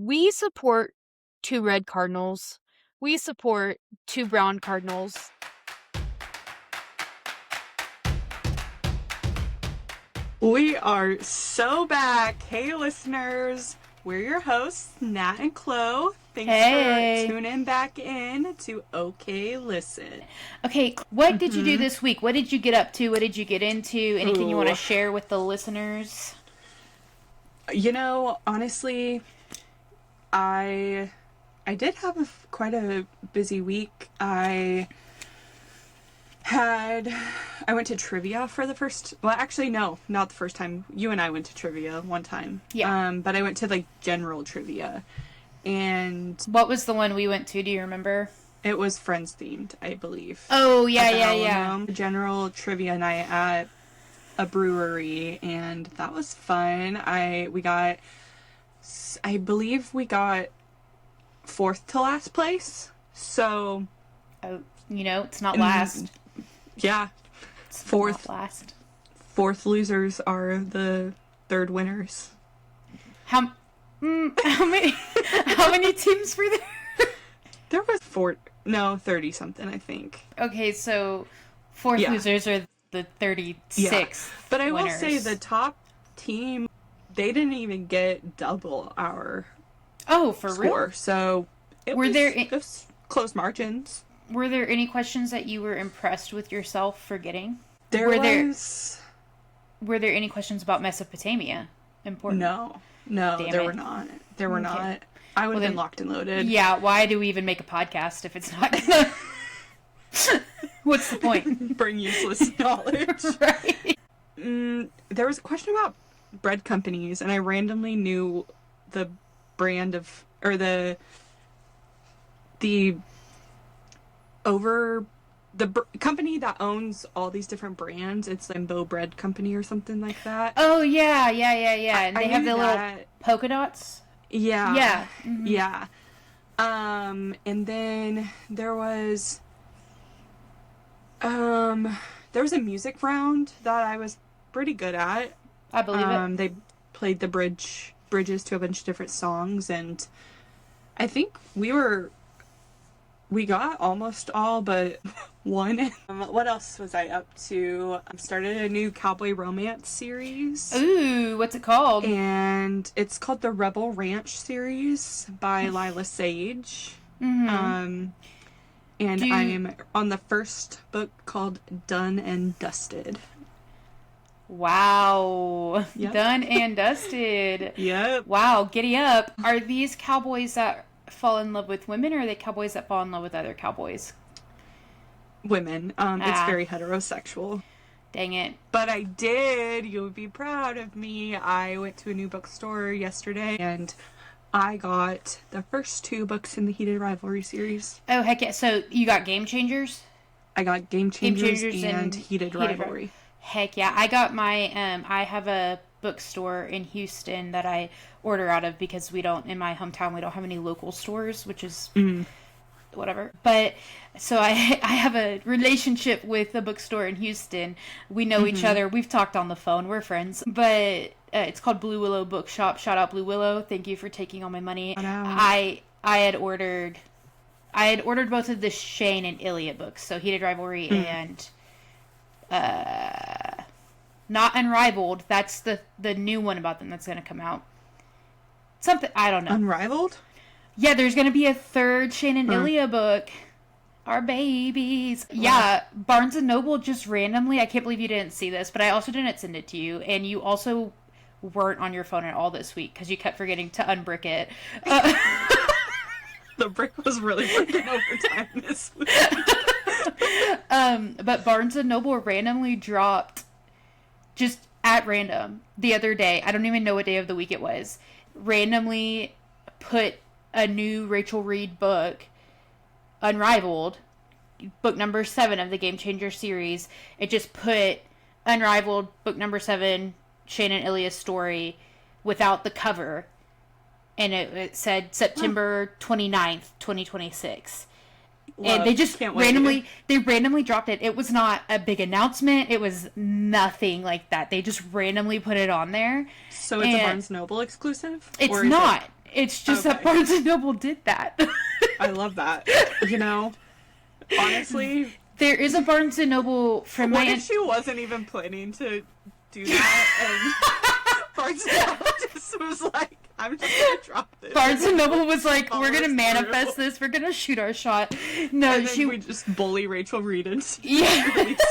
We support 2 red cardinals. We support 2 brown cardinals. We are so back. Hey, listeners. We're your hosts, Nat and Chlo. Thanks for tuning back in to OK Listen. Okay, what did you do this week? What did you get up to? What did you get into? Anything you want to share with the listeners? You know, honestly, I did have quite a busy week. I went to trivia for the first, well, actually, no, not the first time. You and I went to trivia one time. Yeah. But I went to, like, general trivia. And what was the one we went to? Do you remember? It was Friends themed, I believe. Oh, yeah. General trivia night at a brewery, and that was fun. I believe we got 4th to last place. So, oh, it's not last. Yeah. It's fourth not last. 4th losers are the 3rd winners. How many teams were there? There was 30 something, I think. Okay, so 4th losers are the 36th But I winners. will say the top team, they didn't even get double our for score. real? So it was close margins. Were there any questions that you were impressed with yourself for getting? Were there any questions about Mesopotamia? Important? No, there were not. There were not. I would have been locked and loaded. Yeah, why do we even make a podcast if it's not gonna... What's the point? Bring useless knowledge. Right. There was a question about bread companies, and I randomly knew the brand of, or the company that owns all these different brands. It's Limbo Bread Company or something like that. Oh, yeah. And they have the little polka dots? Yeah. Yeah. Mm-hmm. Yeah. And then there was a music round that I was pretty good at. I believe it. They played the bridges to a bunch of different songs, and I think we got almost all but one. What else was I up to? I started a new cowboy romance series. Ooh, what's it called? And it's called the Rebel Ranch series by Lila Sage. Mm-hmm. And I'm on the first book called Done and Dusted. Wow. Yep. Done and dusted. Yep. Wow, giddy up. Are these cowboys that fall in love with women, or are they cowboys that fall in love with other cowboys? Women. It's very heterosexual. Dang it. But I did. You would be proud of me. I went to a new bookstore yesterday, and I got the first 2 books in the Heated Rivalry series. Oh, heck yeah. So you got Game Changers? I got Game Changers and Heated Rivalry. Heck yeah. I got my, I have a bookstore in Houston that I order out of because in my hometown, we don't have any local stores, which is whatever. But so I have a relationship with a bookstore in Houston. We know each other. We've talked on the phone. We're friends. But it's called Blue Willow Bookshop. Shout out Blue Willow. Thank you for taking all my money. I had ordered both of the Shane and Ilya books, so Heated Rivalry and Not Unrivaled. That's the new one about them that's going to come out. Something, I don't know. Unrivaled? Yeah, there's going to be a 3rd Shane and Ilya book. Our babies. Yeah, Barnes & Noble just randomly, I can't believe you didn't see this, but I also didn't send it to you, and you also weren't on your phone at all this week because you kept forgetting to unbrick it. The brick was really working overtime this week. But Barnes & Noble randomly dropped, just at random, the other day, I don't even know what day of the week it was, randomly put a new Rachel Reed book, Unrivaled, book number 7 of the Game Changer series. It just put Unrivaled, book number 7, Shane and Ilya's story, without the cover. And it said September 29th, 2026. And they just randomly dropped it. It was not a big announcement. It was nothing like that. They just randomly put it on there. So it's a Barnes Noble exclusive? It's not. It's just that Okay. Barnes & Noble did that. I love that. You know, honestly, There is a Barnes & Noble from what my... if she wasn't even planning to do that and Barnes & Noble just was like, I'm just gonna drop this. Barnes & Noble was like, Follow we're gonna us manifest through. this, we're gonna shoot our shot. No, And then we just bully Rachel Reed into Yeah.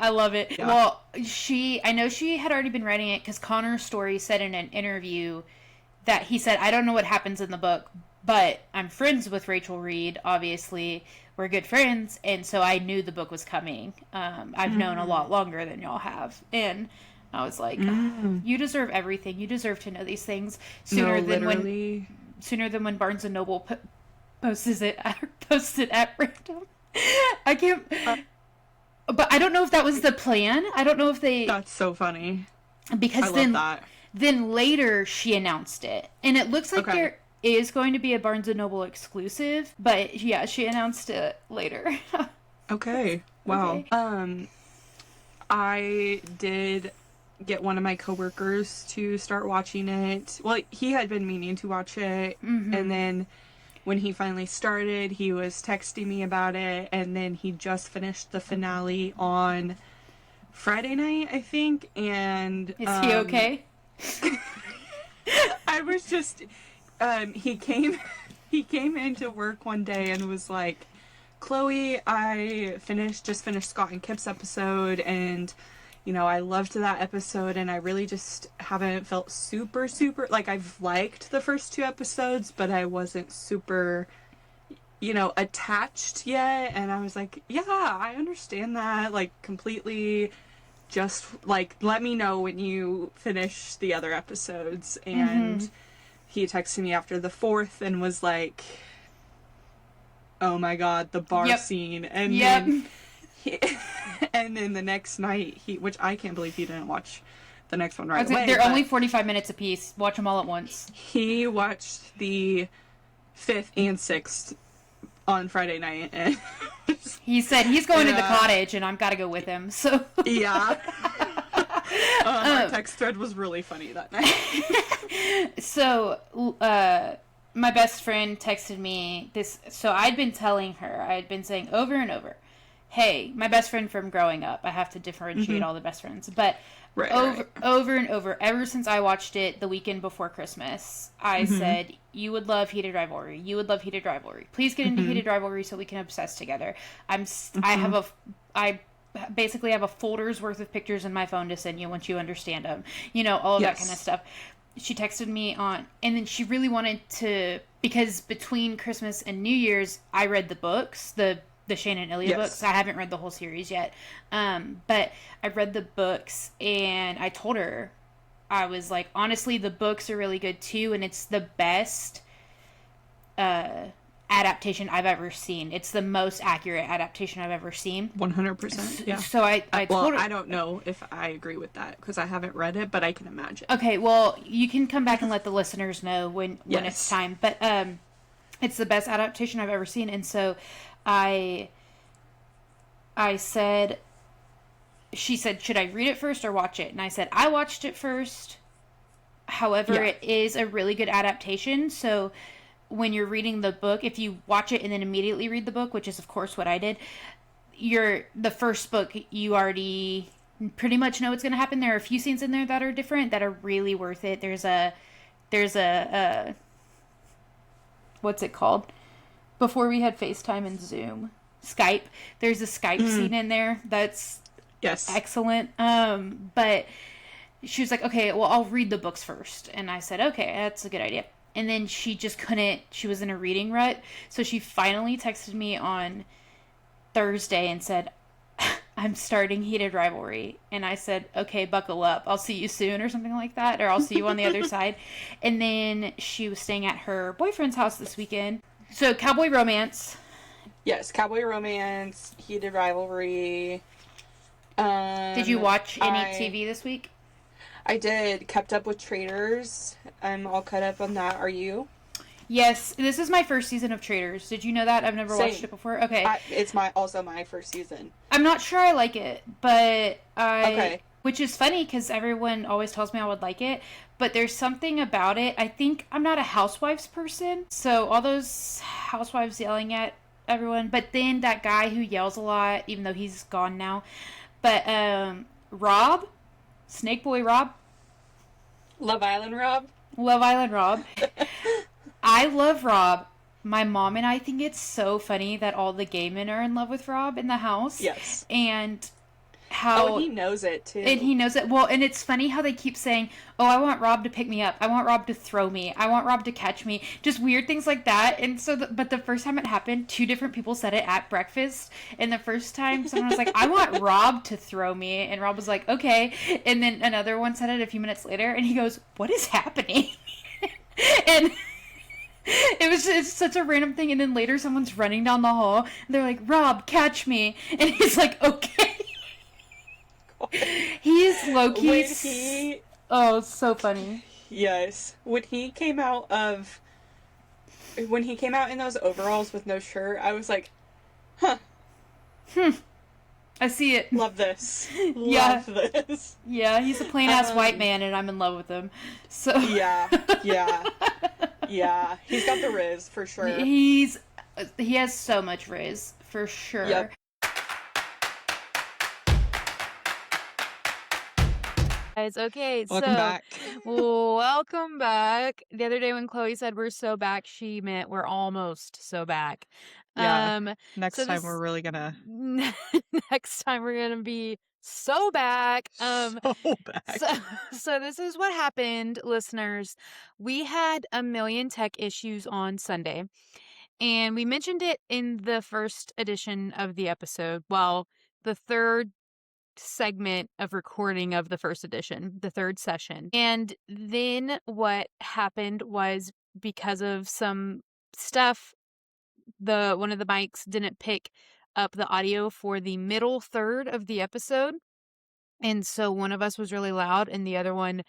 I love it. Yeah. Well, I know she had already been writing it because Connor Story said in an interview that he said, I don't know what happens in the book, but I'm friends with Rachel Reed, obviously. We're good friends, and so I knew the book was coming. I've known a lot longer than y'all have. And I was like, you deserve everything. You deserve to know these things sooner than when Barnes & Noble posted it at random. I can't... But I don't know if that was the plan. I don't know if they... That's so funny. Because I love that. Then later she announced it. And it looks like Okay. there is going to be a Barnes & Noble exclusive. But yeah, she announced it later. Okay. Wow. Okay. I did get one of my coworkers to start watching it. Well, he had been meaning to watch it. Mm-hmm. And then when he finally started, he was texting me about it. And then he just finished the finale on Friday night, I think. And Is he okay? I was just he came into work one day and was like, Chloe, I just finished Scott and Kip's episode, and you know, I loved that episode, and I really just haven't felt super like, I've liked the first 2 episodes, but I wasn't super, you know, attached yet. And I was like, yeah, I understand that, like, completely. Just like, let me know when you finish the other episodes. And he texted me after the 4th and was like, oh my god, the bar scene. And then and then the next night, which I can't believe he didn't watch the next one right away. They're only 45 minutes apiece. Watch them all at once. He watched the 5th and 6th on Friday night. And he said he's going to the cottage, and I've got to go with him. So yeah. Our text thread was really funny that night. So, my best friend texted me this. So I'd been telling her, I'd been saying over and over, hey, my best friend from growing up. I have to differentiate all the best friends. But over and over, ever since I watched it the weekend before Christmas, I said, you would love Heated Rivalry. You would love Heated Rivalry. Please get into Heated Rivalry so we can obsess together. I basically have a folder's worth of pictures in my phone to send you once you understand them. You know, all of that kind of stuff. She texted me and then she really wanted to, because between Christmas and New Year's, I read the books, the Shane and Ilya books. I haven't read the whole series yet. But I read the books, and I told her, I was like, honestly, the books are really good too, and it's the best adaptation I've ever seen. It's the most accurate adaptation I've ever seen. 100%. Yeah. So I told her, I don't know if I agree with that because I haven't read it, but I can imagine. Okay, well, you can come back and let the listeners know when it's time. But it's the best adaptation I've ever seen, and so I said, she said, should I read it first or watch it? And I said, I watched it first. However, it is a really good adaptation. So when you're reading the book, if you watch it and then immediately read the book, which is of course what I did, the first book, you already pretty much know what's going to happen. There are a few scenes in there that are different, that are really worth it. There's a what's it called? Before we had FaceTime and Zoom, Skype. There's a Skype scene in there that's excellent. But she was like, okay, well, I'll read the books first. And I said, okay, that's a good idea. And then she just couldn't, she was in a reading rut. So she finally texted me on Thursday and said, I'm starting Heated Rivalry. And I said, okay, buckle up. I'll see you soon or something like that. Or I'll see you on the other side. And then she was staying at her boyfriend's house this weekend. So Cowboy Romance. Yes, Cowboy Romance, Heated Rivalry. Did you watch any TV this week? I did. Kept up with Traitors. I'm all caught up on that. Are you? Yes, this is my first season of Traitors. Did you know that? I've never watched it before. Okay. It's also my first season. I'm not sure I like it, but which is funny because everyone always tells me I would like it, but there's something about it. I think I'm not a housewives person, so all those housewives yelling at everyone, but then that guy who yells a lot, even though he's gone now, but Rob, Snake Boy Rob, Love Island Rob. Love Island Rob. I love Rob. My mom and I think it's so funny that all the gay men are in love with Rob in the house. Yes. And how. Oh, and he knows it too. And he knows it. Well, and it's funny how they keep saying, oh, I want Rob to pick me up. I want Rob to throw me. I want Rob to catch me. Just weird things like that. And so, but the first time it happened, two different people said it at breakfast. And the first time someone was like, I want Rob to throw me. And Rob was like, okay. And then another one said it a few minutes later. And he goes, what is happening? And it's such a random thing. And then later someone's running down the hall. And they're like, Rob, catch me. And he's like, okay. He's low-key. Oh, it's so funny. Yes. When he came out in those overalls with no shirt, I was like, huh. I see it. Love this. Yeah. Love this. Yeah, he's a plain-ass white man, and I'm in love with him. So Yeah. Yeah. He's got the riz, for sure. He has so much riz, for sure. Yep. Guys, okay, Welcome back. Welcome back. The other day when Chloe said we're so back, she meant we're almost so back. Yeah. Next so time we're really gonna next time we're gonna be so back. so back. So this is what happened, listeners. We had a million tech issues on Sunday, and we mentioned it in the first edition of the episode. Well, the third segment of recording of the first edition, the third session. And then what happened was, because of some stuff, one of the mics didn't pick up the audio for the middle third of the episode. And so one of us was really loud and the other one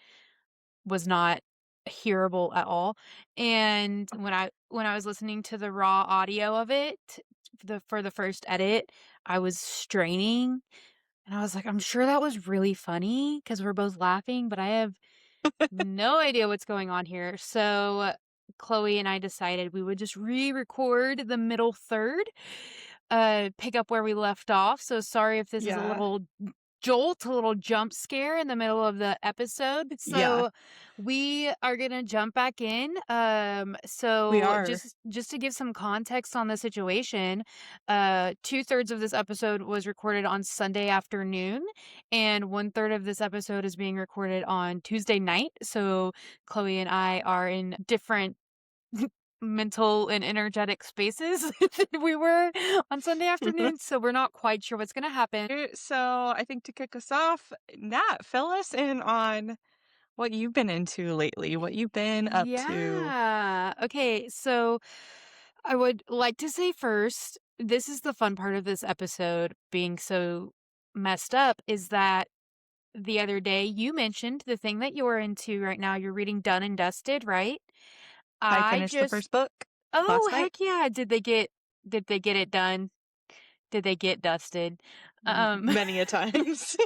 was not hearable at all. And when I was listening to the raw audio of it for the first edit, I was straining. And I was like, I'm sure that was really funny because we're both laughing, but I have no idea what's going on here. So Chloe and I decided we would just re-record the middle third, pick up where we left off. So sorry if this is a little jolt, a little jump scare in the middle of the episode. So we are gonna jump back in. So we are. Just to give some context on the situation, 2/3 of this episode was recorded on Sunday afternoon, and 1/3 of this episode is being recorded on Tuesday night. So Chloe and I are in different mental and energetic spaces than we were on Sunday afternoon, so we're not quite sure what's gonna happen. So I think to kick us off, Nat, fill us in on what you've been into lately, what you've been up to. Yeah. Okay, so I would like to say first, this is the fun part of this episode being so messed up, is that the other day you mentioned the thing that you're into right now. You're reading Done and Dusted, right? I finished the first book. Oh, last night. heck yeah. Did they get it done? Did they get dusted? Many a times.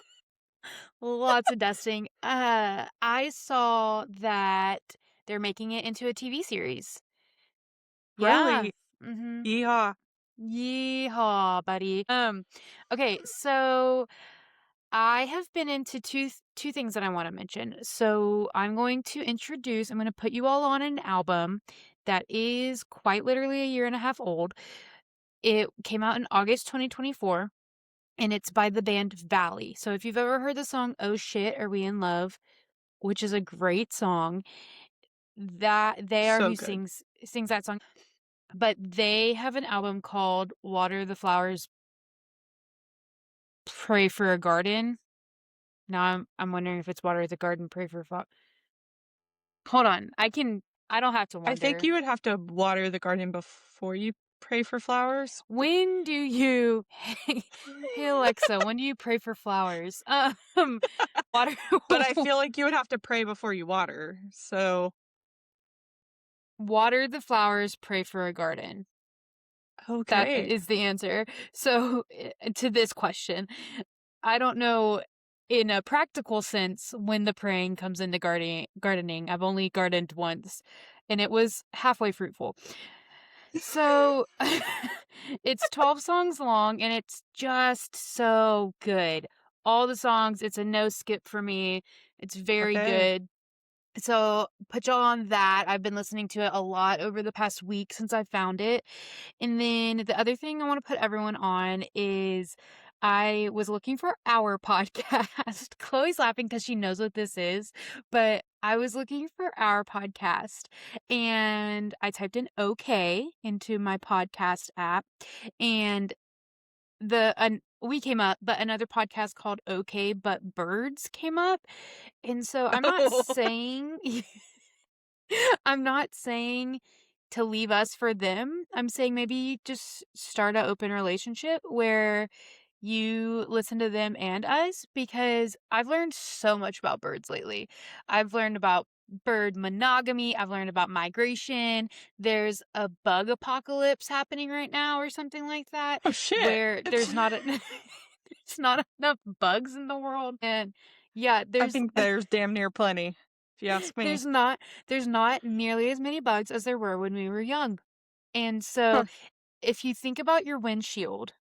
Lots of dusting. I saw that they're making it into a TV series. Really? Yeah. Mm-hmm. Yeehaw. Yeehaw, buddy. Okay, so I have been into two things that I want to mention. So I'm going to put you all on an album that is quite literally a year and a half old. It came out in August 2024, and it's by the band Valley. So if you've ever heard the song Oh Shit, Are We in Love, which is a great song, that they are So who good. sings that song. But they have an album called Water the Flowers, Pray for a Garden. Now I'm wondering if it's Water the Garden, Pray for a Hold on. I don't have to wonder. I think you would have to water the garden before you pray for flowers. When do you Hey Alexa, when do you pray for flowers? Water But I feel like you would have to pray before you water. So water the flowers, pray for a garden. That okay. is the answer. So to this question, I don't know in a practical sense, when the praying comes into gardening, I've only gardened once, and it was halfway fruitful. So it's 12 songs long, and it's just so good. All the songs, it's a no skip for me. It's very Okay. good. So put y'all on that. I've been listening to it a lot over the past week since I found it. And then the other thing I want to put everyone on is I was looking for our podcast. Chloe's laughing because she knows what this is, but I was looking for our podcast and I typed in OK into my podcast app and we came up, but another podcast called OK But Birds came up. And so I'm not Oh, saying I'm not saying to leave us for them. I'm saying maybe just start an open relationship where you listen to them and us because I've learned so much about birds lately. I've learned about bird monogamy, I've learned about migration. There's a bug apocalypse happening right now or something like that oh shit. where there's not there's not enough bugs in the world and yeah, I think there's damn near plenty, if you ask me. there's not there's not nearly as many bugs as there were when we were young. And so Huh. if you think about your windshield,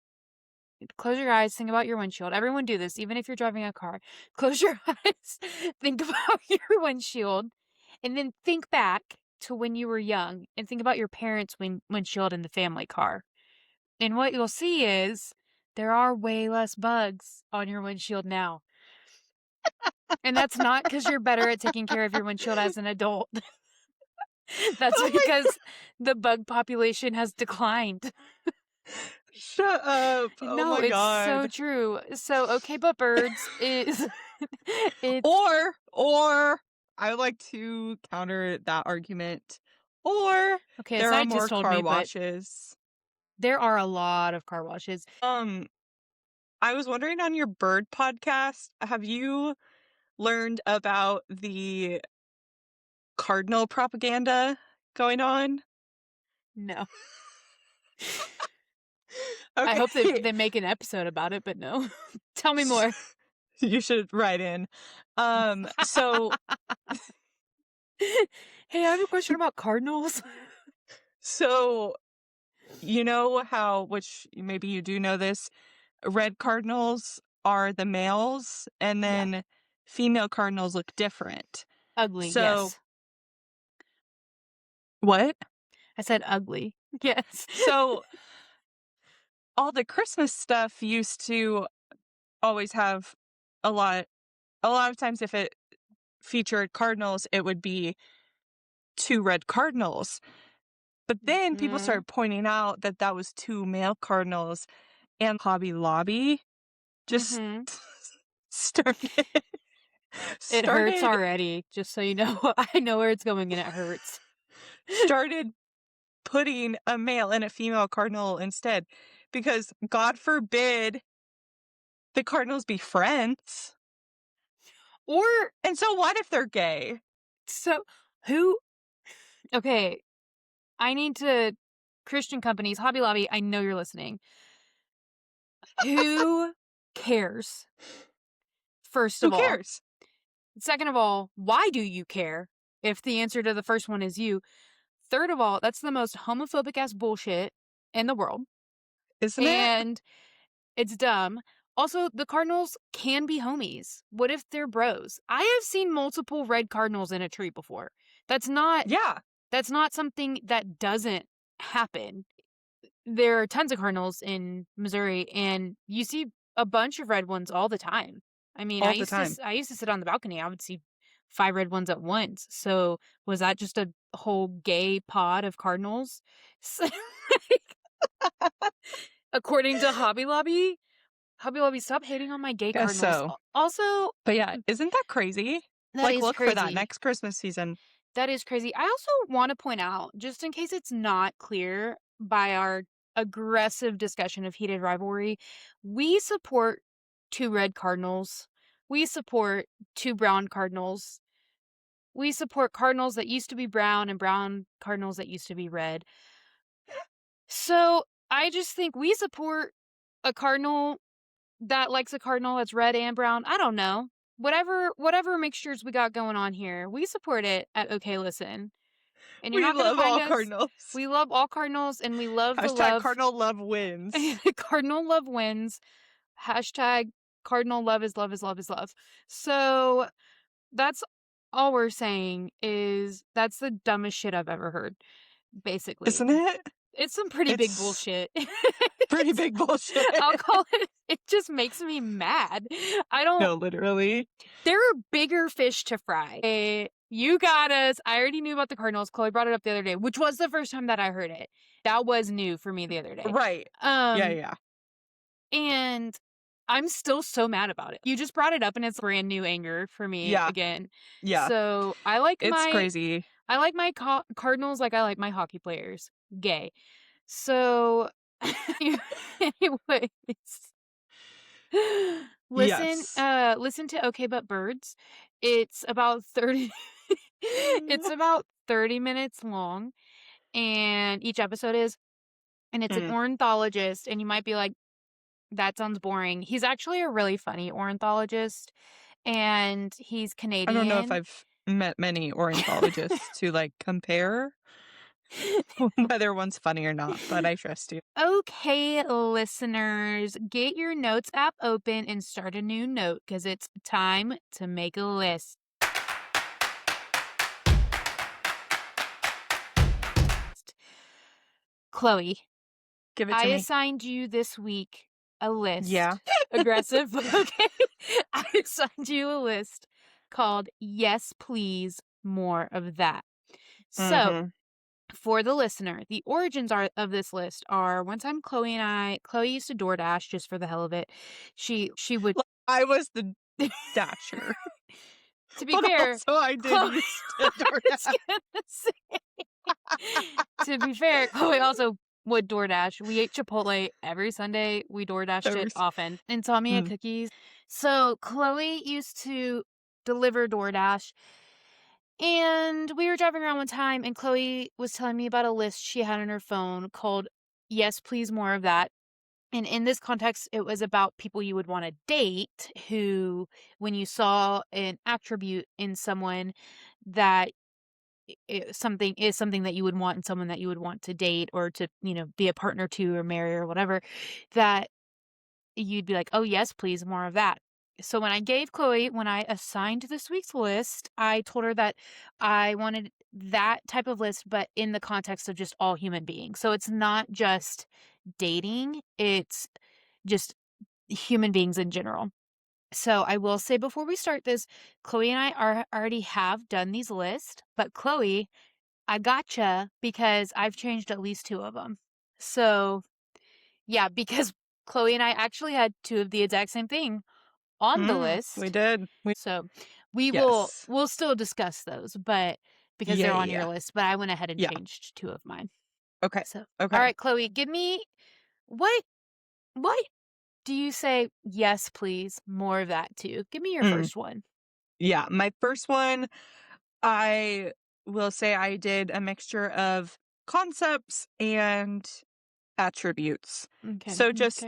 close your eyes, think about your windshield. Everyone do this, even if you're driving a car. Close your eyes, think about your windshield, and then think back to when you were young and think about your parents' windshield in the family car. And what you'll see is there are way less bugs on your windshield now. And that's not because you're better at taking care of your windshield as an adult. That's Oh my because the bug population has declined. Shut up. Oh No, my it's so god. true. So, Okay But Birds is it's Or I would like to counter that argument. Or okay, a there are scientist more told me, car but washes. there are a lot of car washes. Um, I was wondering on your bird podcast, have you learned about the cardinal propaganda going on? No. I hope they Okay. they make an episode about it, but no. Tell me more. You should write in. So Hey, I have a question about cardinals. so you know how, which maybe you do know this, red cardinals are the males and Yeah. then female cardinals look different. Ugly, So yes. what? I said ugly. Yes. So all the Christmas stuff used to always have a lot a lot of times if it featured cardinals, it would be two red cardinals. But then people Mhm. started pointing out that that was two male cardinals, and Hobby Lobby just Mhm. started It hurts started already, just so you know. I know where it's going and it hurts. started putting a male and a female cardinal instead because God forbid the cardinals be friends. Or And so what if they're gay? so who okay, I need to Christian companies, Hobby Lobby, I know you're listening. Who cares? First Who of all. cares? Second of all, why do you care if the answer to the first one is you? Third of all, that's the most homophobic ass bullshit in the world. Isn't it? And it's dumb. Also, the Cardinals can be homies. What if they're bros? I have seen multiple red cardinals in a tree before. That's not Yeah. that's not something that doesn't happen. There are tons of cardinals in Missouri and you see a bunch of red ones all the time. I mean, All the time. I used to sit on the balcony. I would see 5 red ones at once. So, was that just a whole gay pod of cardinals? So, according to Hobby Lobby? Hobby Lobby, stop hating on my gay Guess cardinals. so. Also, But yeah, isn't that crazy? that Like, is look for that crazy. next Christmas season. That is crazy. I also want to point out, just in case it's not clear by our aggressive discussion of heated rivalry, we support 2 red cardinals. We support 2 brown cardinals. We support cardinals that used to be brown and brown cardinals that used to be red. So I just think we support a cardinal that likes a cardinal that's red and brown. I don't know. Whatever mixtures we got going on here, we support it at OK Listen. And you're We not gonna love find all us. cardinals. We love all cardinals and we love the Hashtag love. cardinal love wins. Cardinal love wins. Hashtag cardinal love is love is love is love. So that's all we're saying is that's the dumbest shit I've ever heard, basically. Isn't it? It's some pretty big It's bullshit. pretty big bullshit. I'll call it just makes me mad. I don't No, literally. There are bigger fish to fry. You got us. I already knew about the Cardinals. Chloe brought it up the other day, which was the first time that I heard it. That was new for me the other day. Right. Yeah. And I'm still so mad about it. You just brought it up and it's brand new anger for me again. Yeah. So It's crazy. I like my Cardinals like I like my hockey players. Gay. So, anyways, Yes. listen to Okay But Birds. It's about 30 it's about 30 minutes long and each episode is and it's an ornithologist and you might be like that sounds boring. He's actually a really funny ornithologist and he's I don't know if Canadian. I've met many ornithologists to like compare whether one's funny or not, but I trust you. Okay, listeners, get your notes app open and start a new note because it's time to make a list. Chloe, Give it to I me. assigned you this week a list. Yeah. Aggressive, but okay. I assigned you a list called Yes, Please, More of That. So, for the listener, the origins of this list are one time Chloe used to DoorDash just for the hell of it. She would. I was the dasher. To be But fair, also I did Chloe, used to I was gonna say. To be fair, Chloe also would DoorDash. We ate Chipotle every Sunday. We DoorDashed it often. Insomnia cookies. So Chloe used to deliver DoorDash. And we were driving around one time and Chloe was telling me about a list she had on her phone called Yes, Please, More of That. And in this context, it was about people you would want to date who, when you saw an attribute in someone that something is something that you would want in someone that you would want to date or to, be a partner to or marry or whatever, that you'd be like, oh, yes, please, more of that. So when I assigned this week's list, I told her that I wanted that type of list, but in the context of just all human beings. So it's not just dating, it's just human beings in general. So I will say before we start this, Chloe and I already have done these lists, but Chloe, I gotcha because I've changed at least 2 of them. So yeah, because Chloe and I actually had 2 of the exact same thing on the list. We did. So Yes. we'll still discuss those, but because they're on your list, but I went ahead and changed 2 of mine. Okay. So, Okay. all right, Chloe, give me what do you say yes, please, more of that to? Give me your first one. Yeah, my first one, I will say I did a mixture of concepts and attributes. Okay. So just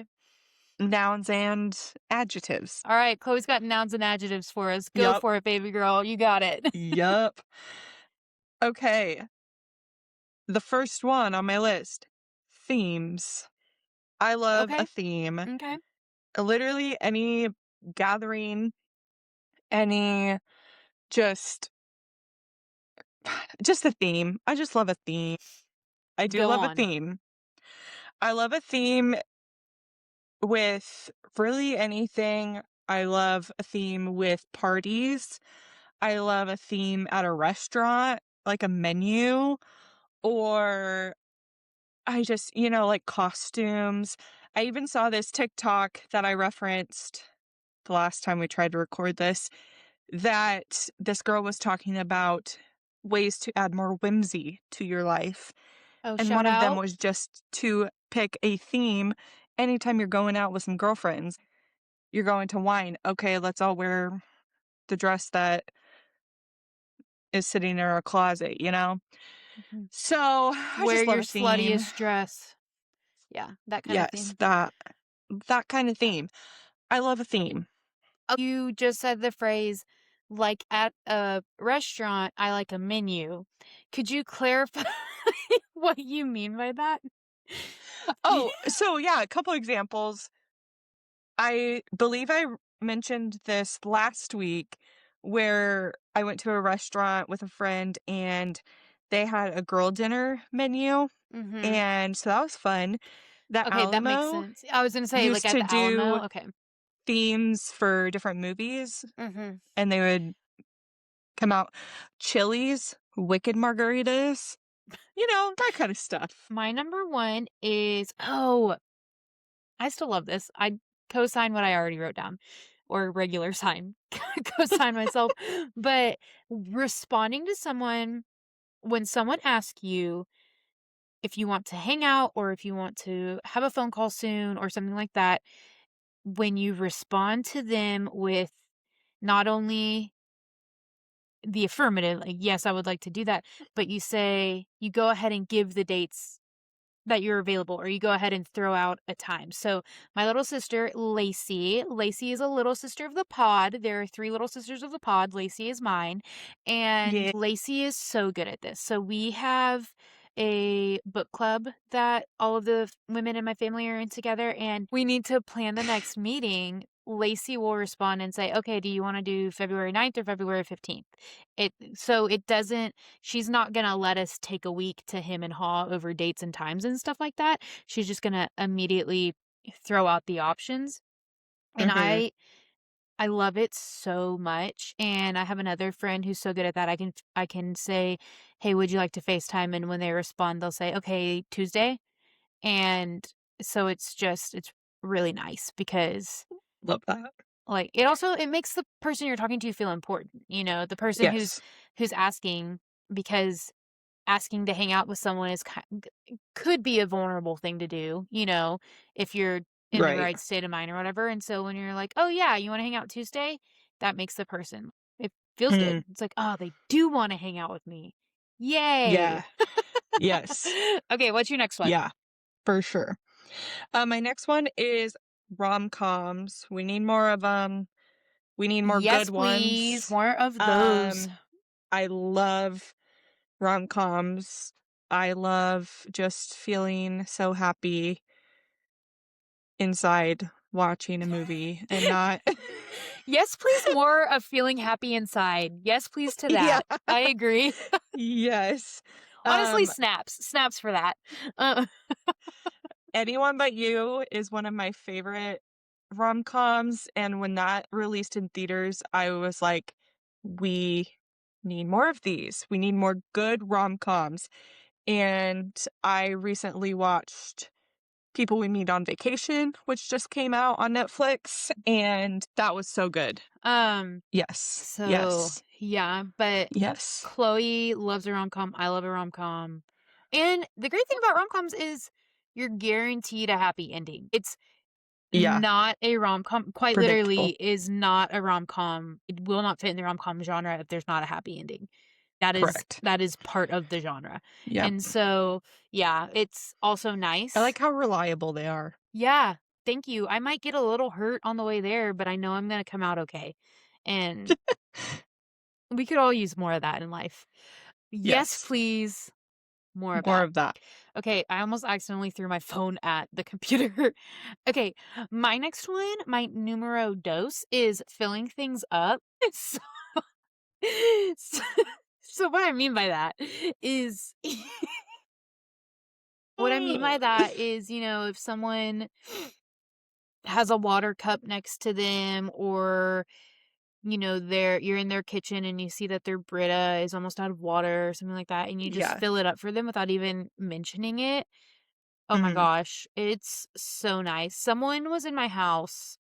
nouns and adjectives. All right, Chloe's got nouns and adjectives for us. Go for it, baby girl. You got it. Yup. Okay. The first one on my list, themes. I love a theme. Okay. Literally any gathering, any just a theme. I just love a theme. I do love a theme. I love a theme with really anything. I love a theme with parties. I love a theme at a restaurant, like a menu, or I just, like costumes. I even saw this TikTok that I referenced the last time we tried to record this, that this girl was talking about ways to add more whimsy to your life. Oh, And shout one of them out. was just to pick a theme. Anytime you're going out with some girlfriends, you're going to wine. Okay, let's all wear the dress that is sitting in our closet, So I Wear just love your a theme. sluttiest dress. Yeah, that kind of theme. Yes, that kind of theme. I love a theme. You just said the phrase, like at a restaurant, I like a menu. Could you clarify what you mean by that? Oh, so yeah, a couple examples. I believe mentioned this last week where I went to a restaurant with a friend and they had a girl dinner menu. Mhm. And so that was fun. The Okay, that makes Alamo sense. I was gonna say, like, used at to the do Alamo? Okay. themes for different movies Mhm. and they would come out Chili's, Wicked Margaritas, that kind of stuff. My number 1 is I still love this. I co-sign what I already wrote down, or regular sign, co-sign myself, but responding to someone when someone asks you if you want to hang out or if you want to have a phone call soon or something like that, when you respond to them with not only the affirmative, like, "Yes, I would like to do that," but you go ahead and give the dates that you're available, or you go ahead and throw out a time. So, my little sister, Lacey is a little sister of the pod. There are 3 little sisters of the pod. Lacey is mine, and Yeah. Lacey is so good at this. So, we have a book club that all of the women in my family are in together, and we need to plan the next meeting. Lacey will respond and say, "Okay, do you wanna do February 9th or February 15th?" It doesn't she's not gonna let us take a week to him and haw over dates and times and stuff like that. She's just gonna immediately throw out the options, and Mhm. I love it so much, and I have another friend who's so good at that. I can say, "Hey, would you like to FaceTime?" And when they respond, they'll say, "Okay, Tuesday." And so it's really nice because, Love that. like, it makes the person you're talking to feel important, the person Yes. who's asking, because asking to hang out with someone could be a vulnerable thing to do, if you're in the Right. right state of mind or whatever. And so when you're like, "Oh yeah, you want to hang out Tuesday?" That makes the person it feels Mm. good. It's like, "Oh, they do want to hang out with me. Yay." Yeah. Yes. Okay, what's your next one? Yeah, for sure. My next one is rom-coms. We need more of them. We need more Yes, good please. ones. More of those. Um, I love rom-coms. I love just feeling so happy inside watching a movie and not Yes, please, more of feeling happy inside. Yes, please to Yeah, that. I agree. yes. Honestly, Um, snaps for that. Uh, Anyone But You is one of my favorite rom-coms, and when that released in theaters, I was like, "We need more of these. We need more good rom-coms." And I recently watched People We Meet on Vacation, which just came out on Netflix, and that was so good. um, Yes, so yes, yeah, but yes. Chloe loves a rom-com. I love a rom-com. And the great thing about rom-coms is you're guaranteed a happy ending. It's Yeah, not a rom-com, quite predictable. literally is not a rom-com. It will not fit in the rom-com genre if there's not a happy ending. That is Correct. that is part of the genre. Yep. And so, yeah, it's also I nice. like how reliable they are. Yeah, thank you. I might get a little hurt on the way there, but I know I'm gonna come out okay. And we could all use more of that in life. Yes, Yes, please. More of more that. of that. Okay, I almost accidentally threw my phone at the computer. Okay, my next one, my numero dos, is filling things up. So, so, so what I mean by that is what I mean by that is, if someone has a water cup next to them, or you're in their kitchen and you see that their Brita is almost out of water or something like that, and you just Yeah. fill it up for them without even mentioning it. Oh my Mhm. gosh, it's so nice. Someone was in my house.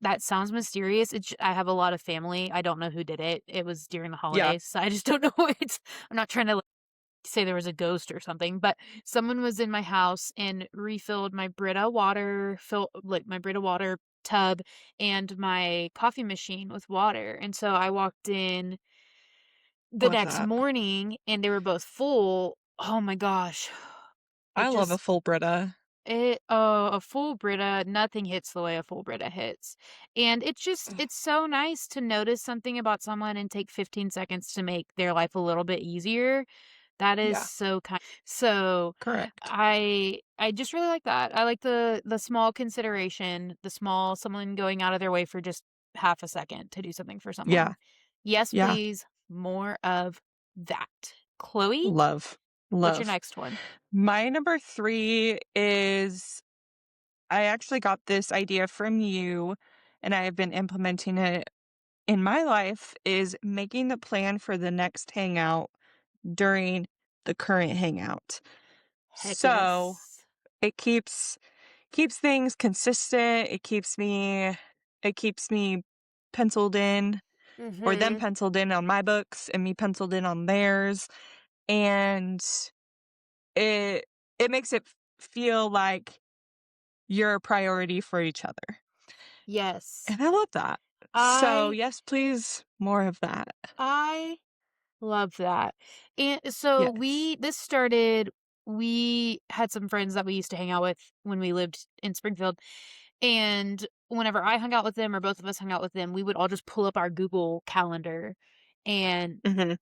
That sounds mysterious. I have a lot of family. I don't know who did it. It was during the Yeah. holidays, so I just don't know. I'm not trying to, like, say there was a ghost or something, but someone was in my house and refilled my Brita water, my Brita water tub and my coffee machine with water. And so I walked in the Love next that. morning and they were both full. Oh my gosh. I It love a just full Brita. a full Brita, nothing hits the way a full Brita hits. And it's so nice to notice something about someone and take 15 seconds to make their life a little bit easier. That is Yeah, so kind. So correct. I just really like that. I like the small consideration, the small someone going out of their way for just half a second to do something for Yeah, someone. Yes, yeah. please. More of that. Chloe, Love, what's your love. next one? My number 3 is I actually got this idea from you, and I have been implementing it in my life, is making the plan for the next hangout during the current hangout. Heck So, yes. it keeps things consistent, it keeps me penciled in, or them Mhm. penciled in on my books and me penciled in on theirs, and it it makes it feel like you're a priority for each other, Yes. and I love that. So, I yes, please, more of that. I love that. And so Yes. we had some friends that we used to hang out with when we lived in Springfield. And whenever I hung out with them or both of us hung out with them, we would all just pull up our Google Calendar and Mhm.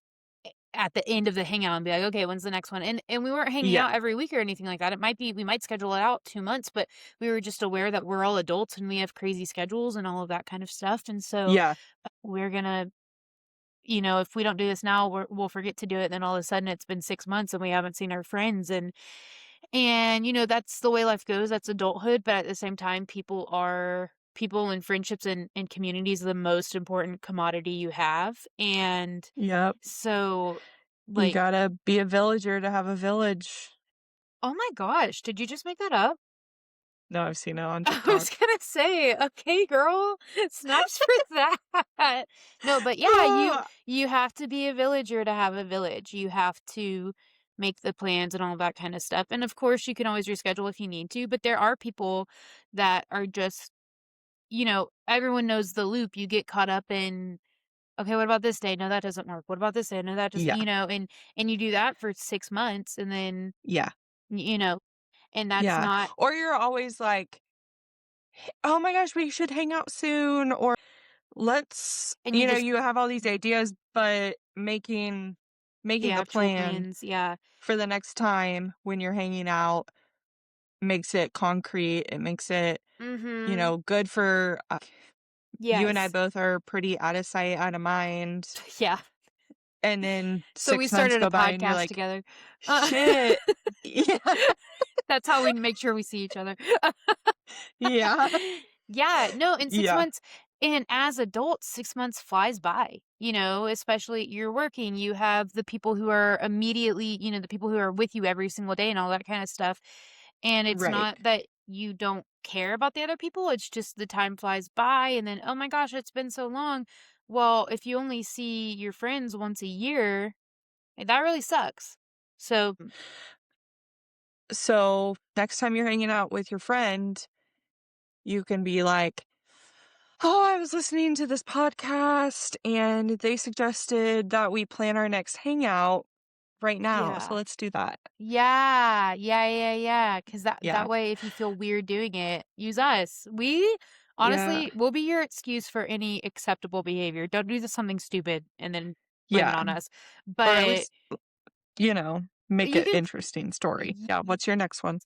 at the end of the hangout and be like, okay, when's the next one? And we weren't hanging Yeah. out every week or anything like that. It might be we might schedule it out 2 months, but we were just aware that we're all adults and we have crazy schedules and all of that kind of stuff. And so Yeah. we're gonna, if we don't do this now, we'll forget to do it. Then all of a sudden, it's been 6 months and we haven't seen our friends, and that's the way life goes. That's adulthood. But at the same time, people and friendships and communities are the most important commodity you have. And Yep. so, You like, gotta be a villager to have a village. oh my gosh, did you just make that up? No, I've seen it on I was TikTok. gonna say, okay, girl, snaps for that. No, but yeah, you Ah, you have to be a villager to have a village. You have to make the plans and all that kind of stuff. And of course, you can always reschedule if you need to, but there are people that are just, everyone knows the loop. You get caught up in, okay, what about this day? No, that doesn't work. What about this day? No, that just, yeah, and you do that for 6 months and then, yeah, y- you know, and that's yeah. not, Or you're always like, "Oh my gosh, we should hang out soon," or let's and you just, you have all these ideas, but making the the actual plan plans. Yeah. for the next time when you're hanging out makes it concrete. It makes it, Mhm. good for you and I Yes. both are pretty out of sight, out of mind. Yeah. And then So we 6 months started a go by and you're podcast like, together. Uh, "Shit." Yeah, that's how we make sure we see each other. yeah, Yeah, no, in 6 yeah, months, and as adults, 6 months flies by, especially you're working, you have the people who are immediately, the people who are with you every single day and all that kind of stuff. And it's right. not that you don't care about the other people, it's just the time flies by and then, oh my gosh, it's been so long. Well, if you only see your friends once a year, that really sucks. So, So, next time you're hanging out with your friend, you can be like, "Oh, I was listening to this podcast and they suggested that we plan our next hangout right now, so yeah. let's do that." Yeah, yeah, yeah, yeah. Cause that Yeah. way, if you feel weird doing it, use us. We Yeah. honestly will be your excuse for any acceptable behavior. Don't do something stupid and then blame it Yeah. on us. Or at But least, make you it can interesting story. y- Yeah, what's your next one?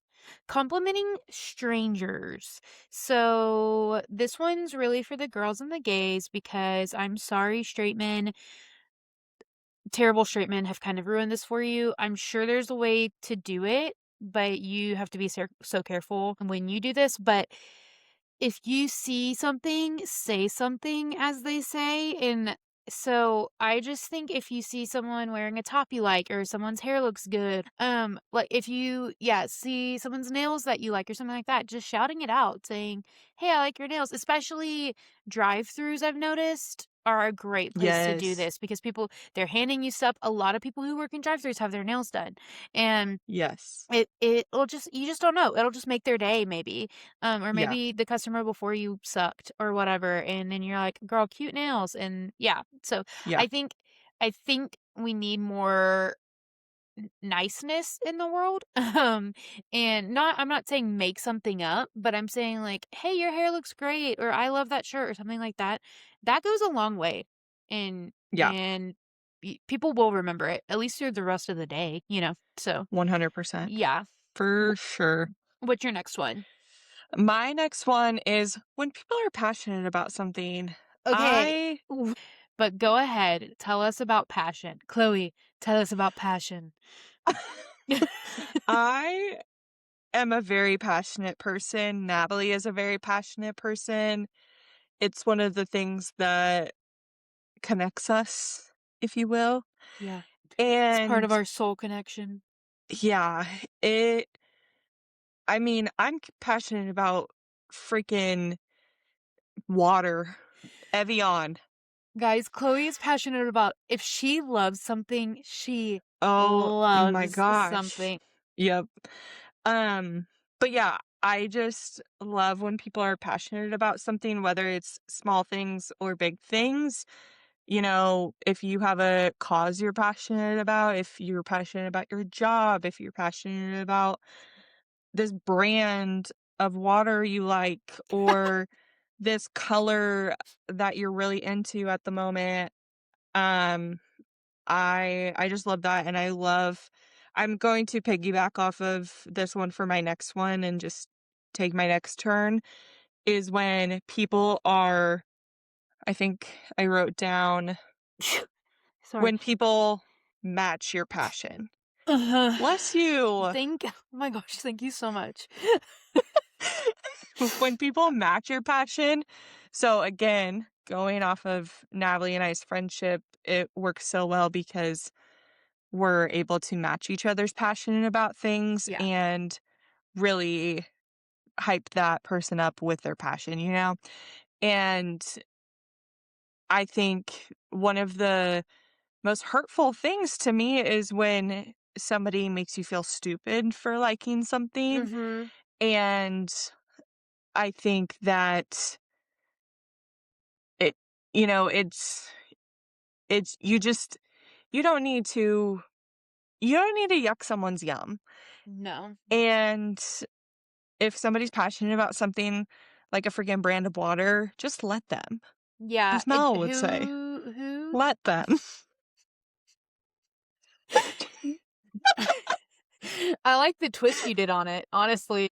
complimenting strangers. So this one's really for the girls and the gays because I'm sorry, straight men, terrible straight men have kind of ruined this for you. I'm sure there's a way to do it, but you have to be so careful when you do this. But if you see something, say something, as they say. And so I just think if you see someone wearing a top you like, or someone's hair looks good, like if you, yeah, see someone's nails that you like, or something like that, just shouting it out, saying, "Hey, I like your nails." Especially drive-throughs, I've noticed, are a great place to do Yes. this because they're handing you stuff. A lot of people who work in drive-throughs have their nails done, and Yes. it'll just you just don't know. It'll just make their day maybe. Or Yeah. maybe the customer before you sucked or whatever, and then you're like, "Girl, cute nails." And yeah. So Yeah. I think I think we need more niceness in the world. And I'm not saying make something up, but I'm saying like, "Hey, your hair looks great," or "I love that shirt," or something like that. That goes a long way. And Yeah, and people will remember it at least through the rest of the day, So, 100%. yeah. For Wh- sure. What's your next one? My next one is when people are passionate about something. Okay. I But go ahead. Tell us about passion. Chloe, tell us about passion. I am a very passionate person. Natalie is a very passionate person. It's one of the things that connects us, if you will. Yeah. It's part And of our soul connection. yeah, it I mean, passionate about freaking water. Evian. Guys, Chloe is passionate about if she loves something, she Oh my loves gosh. something. Yep. Um, but yeah, I just love when people are passionate about something, whether it's small things or big things. If you have a cause you're passionate about, if you're passionate about your job, if you're passionate about this brand of water you like, or this color that you're really into at the moment. Um, I just love that, and I'm going to piggyback off of this one for my next one and just take my next turn, is when people are I think I wrote down, Sorry. when people match your passion. Uh, Bless you. oh my gosh, thank you so much. When people match your passion. So again, going off of Natalie and I's friendship, it works so well because we're able to match each other's passion about things Yeah. and really hype that person up with their passion. And I think one of the most hurtful things to me is when somebody makes you feel stupid for liking something. Mhm. And I think that it, you know, it's, you don't need to, you don't need to yuck someone's yum. No. And if somebody's passionate about something like a freaking brand of water, just let them, Yeah, as Mel would say. who Let them. I like the twist you did on it, honestly.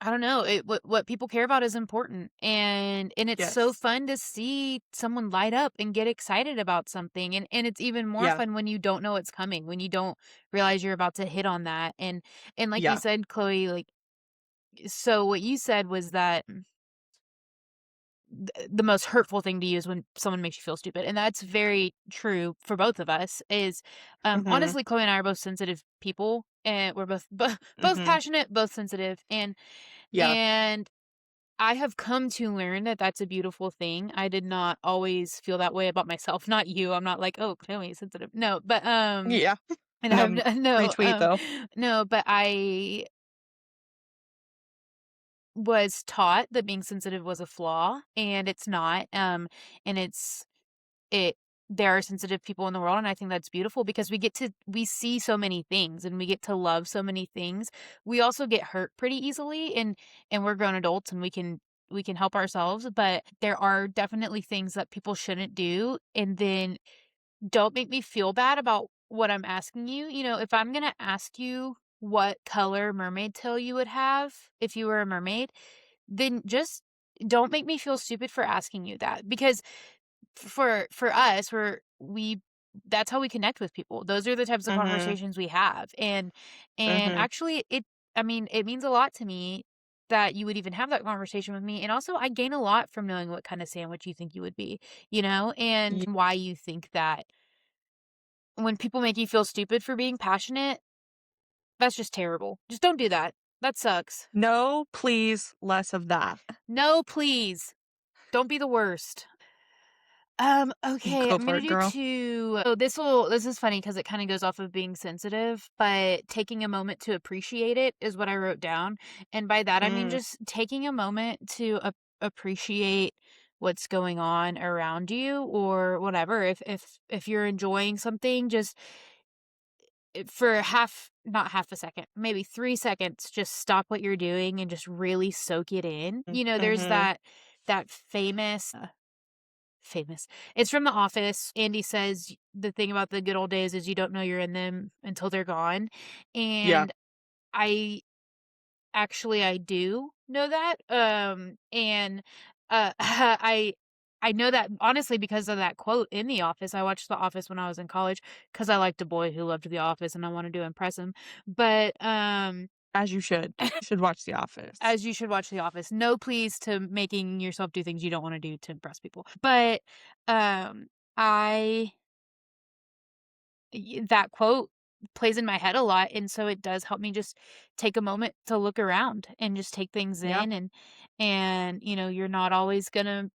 I don't know, what people care about is important, and it's so Yes. fun to see someone light up and get excited about something, and it's even more Yeah. fun when you don't know it's coming, when you don't realize you're about to hit on that, and like you Yeah. said, Chloe, like, so what you said was that the most hurtful thing to use when someone makes you feel stupid, and that's very true for both of us, is, Mhm. honestly, Chloe and I are both sensitive people, and we're both Mhm. passionate, both sensitive, Yeah. and I have come to learn that that's a beautiful thing. I did not always feel that way about myself, not you. I'm not like, "Oh, Chloe is sensitive." No, but, Yeah. and I have no, Retweet though. no, but I was taught that being sensitive was a flaw, and it's not, and it there are sensitive people in the world, and I think that's beautiful because we see so many things, and we get to love so many things. We also get hurt pretty easily, and we're grown adults, and we can help ourselves, but there are definitely things that people shouldn't do, and then don't make me feel bad about what I'm asking you. If I'm gonna ask you what color mermaid tail you would have if you were a mermaid, then just don't make me feel stupid for asking you that, because for us, we that's how we connect with people. Those are the types of Mhm. conversations we have, and Mhm. actually, I mean, it means a lot to me that you would even have that conversation with me, and also I gain a lot from knowing what kind of sandwich you think you would be, and Ye why you think that when people make you feel stupid for being passionate, that's just terrible. Just don't do that. That sucks. No, please, less of that. No, please. Don't be the worst. Okay, Go I'm for gonna it, do girl. 2. So this is funny because it kinda goes off of being sensitive, but taking a moment to appreciate it is what I wrote down, and by that, I mean Mm. just taking a moment to appreciate what's going on around you or whatever. If you're enjoying something, just for not half a second, maybe 3 seconds, just stop what you're doing and just really soak it in. There's Mm-hmm. that famous it's from The Office. Andy says the thing about the good old days is you don't know you're in them until they're gone, Yeah. and I I do know that, and, I know that honestly because of that quote in The Office. I watched The Office when I was in college because I liked a boy who loved The Office, and I wanted to impress him, but, As you should. You should watch The Office. as you should watch The Office. No please to making yourself do things you don't wanna do to impress people, but, I that quote plays in my head a lot, and so it does help me just take a moment to look around and just take things Yeah. in, and you're not always gonna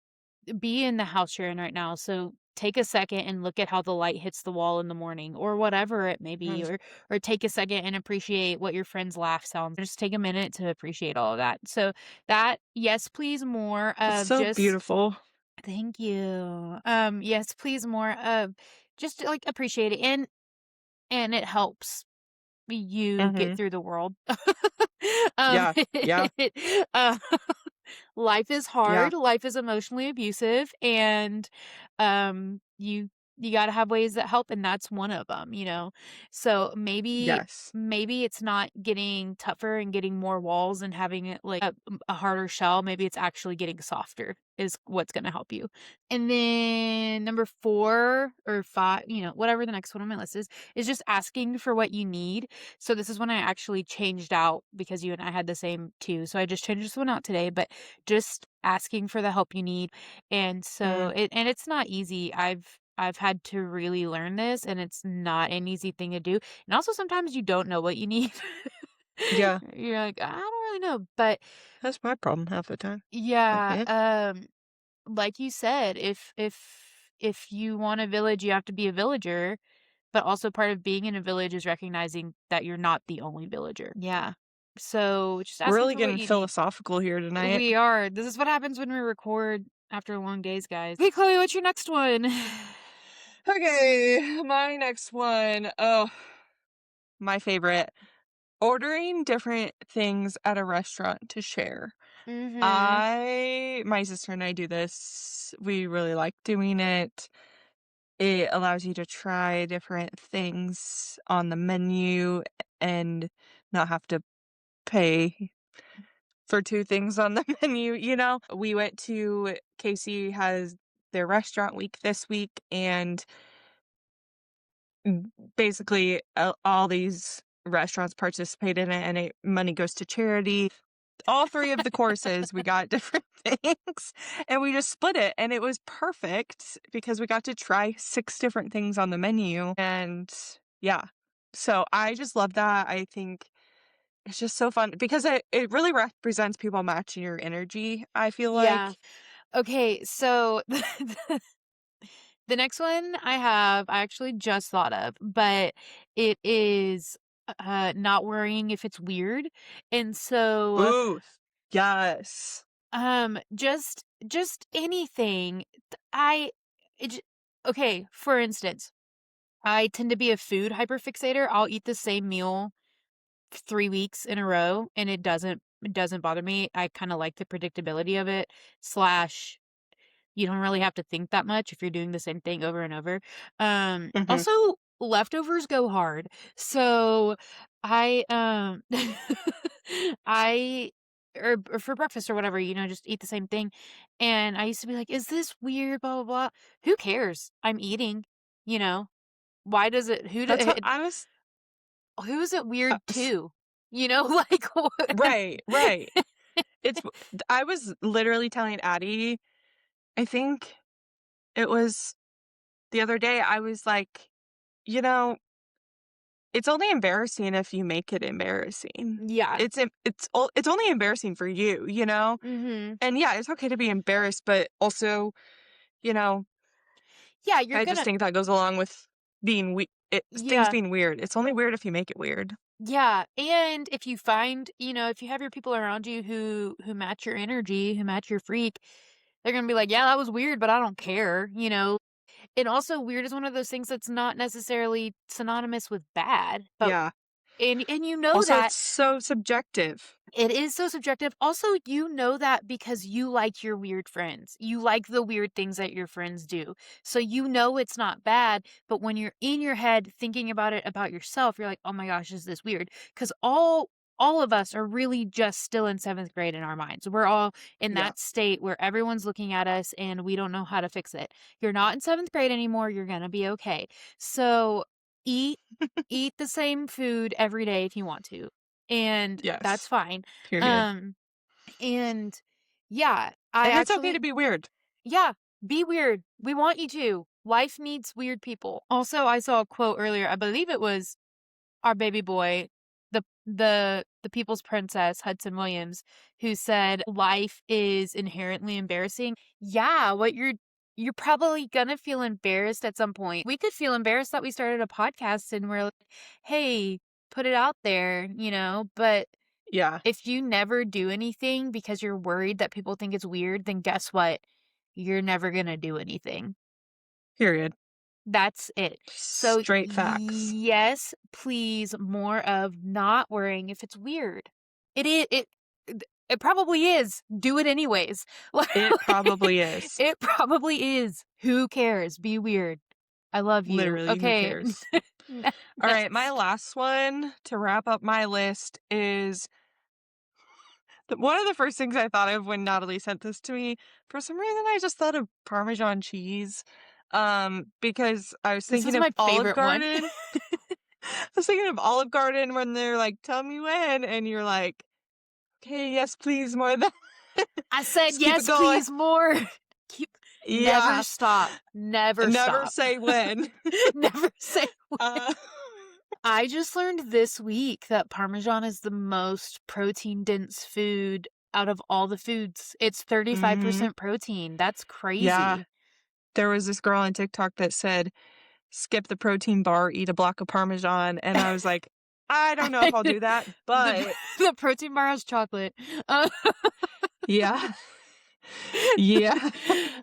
be in the house you're in right now, so take a second and look at how the light hits the wall in the morning or whatever it may be, Mhm. or take a second and appreciate what your friend's laugh sounds. Just take a minute to appreciate all of that. So that yes, please more It's of so just beautiful. thank you. Yes, please more of just like appreciate it, and it helps you get Mhm. through the world. Um, Yeah. Yeah. uh, life is Yeah. hard, life is emotionally abusive, and, you gotta have ways that help, and that's one of them. So, Yes. maybe it's not getting tougher and getting more walls and having it, like, a harder shell, maybe it's actually getting softer is what's gonna help you. And then number 4 or 5, whatever the next one on my list is just asking for what you need. So this is when I actually changed out because you and I had the same too. So I just changed this one out today, but just asking for the help you need. And Mm. it's not easy. I've had to really learn this, and it's not an easy thing to do. And also sometimes you don't know what you need. Yeah. You're like, I don't really know. But That's my problem half the time. yeah, Okay. like you said, if you want a village, you have to be a villager, but also part of being in a village is recognizing that you're not the only villager. Yeah. So just We're asking really for what getting you need. philosophical here tonight. We are. This is what happens when we record after long days, guys. Hey, Chloe, what's your next one? Okay, my next one. Oh, my favorite. Ordering different things at a restaurant to share. Mhm. My sister and I do this. We really like doing it. It allows you to try different things on the menu and not have to pay for 2 things on the menu. We went to Casey has their restaurant week this week, and basically, all these restaurants participate in it, and money goes to charity. All 3 of the courses, we got different things, and we just split it, and it was perfect because we got to try 6 different things on the menu, and yeah. So, I just love that. I think it's just so fun because it really represents people matching your energy, I feel Yeah. like. Okay, so the next one I actually just thought of, but it is not worrying if it's weird. And so Ooh, yes. just anything. I it, j- okay, for instance, I tend to be a food hyperfixator. I'll eat the same meal 3 weeks in a row, and it doesn't bother me. I kind of like the predictability of it. Slash you don't really have to think that much if you're doing the same thing over and over. Mhm. Also, leftovers go hard. So I I or for breakfast or whatever, just eat the same thing. And I used to be like, is this weird? Blah blah blah. Who cares? I'm eating, you know. Why does it That's how I was who is it uh, weird s to? Like what? right, right. I was literally telling Addie, I think it was the other day, I was like, "You know, it's only embarrassing if you make it embarrassing. Yeah. It's only embarrassing for you, you know? Mhm. And yeah, it's okay to be embarrassed, but also, you know, Yeah, you're I just gonna think that goes along with things yeah. being weird. It's only weird if you make it weird. Yeah, and if you find, if you have your people around you who match your energy, who match your freak, they're gonna be like, "Yeah, that was weird, but I don't care," And also weird is one of those things that's not necessarily synonymous with bad, but Yeah. and you know Also, that it's so subjective. it is so subjective. Also, you know that because you like your weird friends. You like the weird things that your friends do. So you know it's not bad, but when you're in your head thinking about it about yourself, you're like, "Oh my gosh, is this weird?" Cuz all of us are really just still in 7th grade in our minds. We're all in Yeah. that state where everyone's looking at us and we don't know how to fix it. You're not in 7th grade anymore. You're going to be okay. So eat eat the same food every day if you want to, and that's Yes. fine. Period. Um, and yeah, I And it's okay to actually be weird. yeah, be weird. We want you to. Life needs weird people. Also, I saw a quote earlier. I believe it was our baby boy, the people's princess, Hudson Williams, who said life is inherently embarrassing. Yeah, you're probably gonna feel embarrassed at some point. We could feel embarrassed that we started a podcast and we're like, hey, put it out there, but Yeah. if you never do anything because you're worried that people think it's weird, then guess what? You're never gonna do anything. Period. That's it. So, Straight facts. yes, please, more of not worrying if it's weird. It probably is. Do it anyways. Like, It probably is. it probably is. Who cares? Be weird. I love you. Literally, who Okay. cares? All right, my Next. last one to wrap up my list is one of the first things I thought of when Natalie sent this to me. For some reason, I just thought of Parmesan cheese. Because I was This thinking is of my Olive favorite one. Garden. I was thinking of Olive Garden when they're like, "Tell me when," and you're like, "Okay, yes, please, more of that." I said, Just keep it yes, going. please, more. Keep, never Yeah, stop. Never never stop. say when. Never say Uh, I just learned this week that Parmesan is the most protein dense food out of all the foods. It's mhm. 35% protein. That's Yeah, crazy. there was this girl on TikTok that said, "Skip the protein bar, eat a block of Parmesan," and I was like, "I don't know if I'll do that," the but the protein bar has chocolate. Uh, yeah, yeah.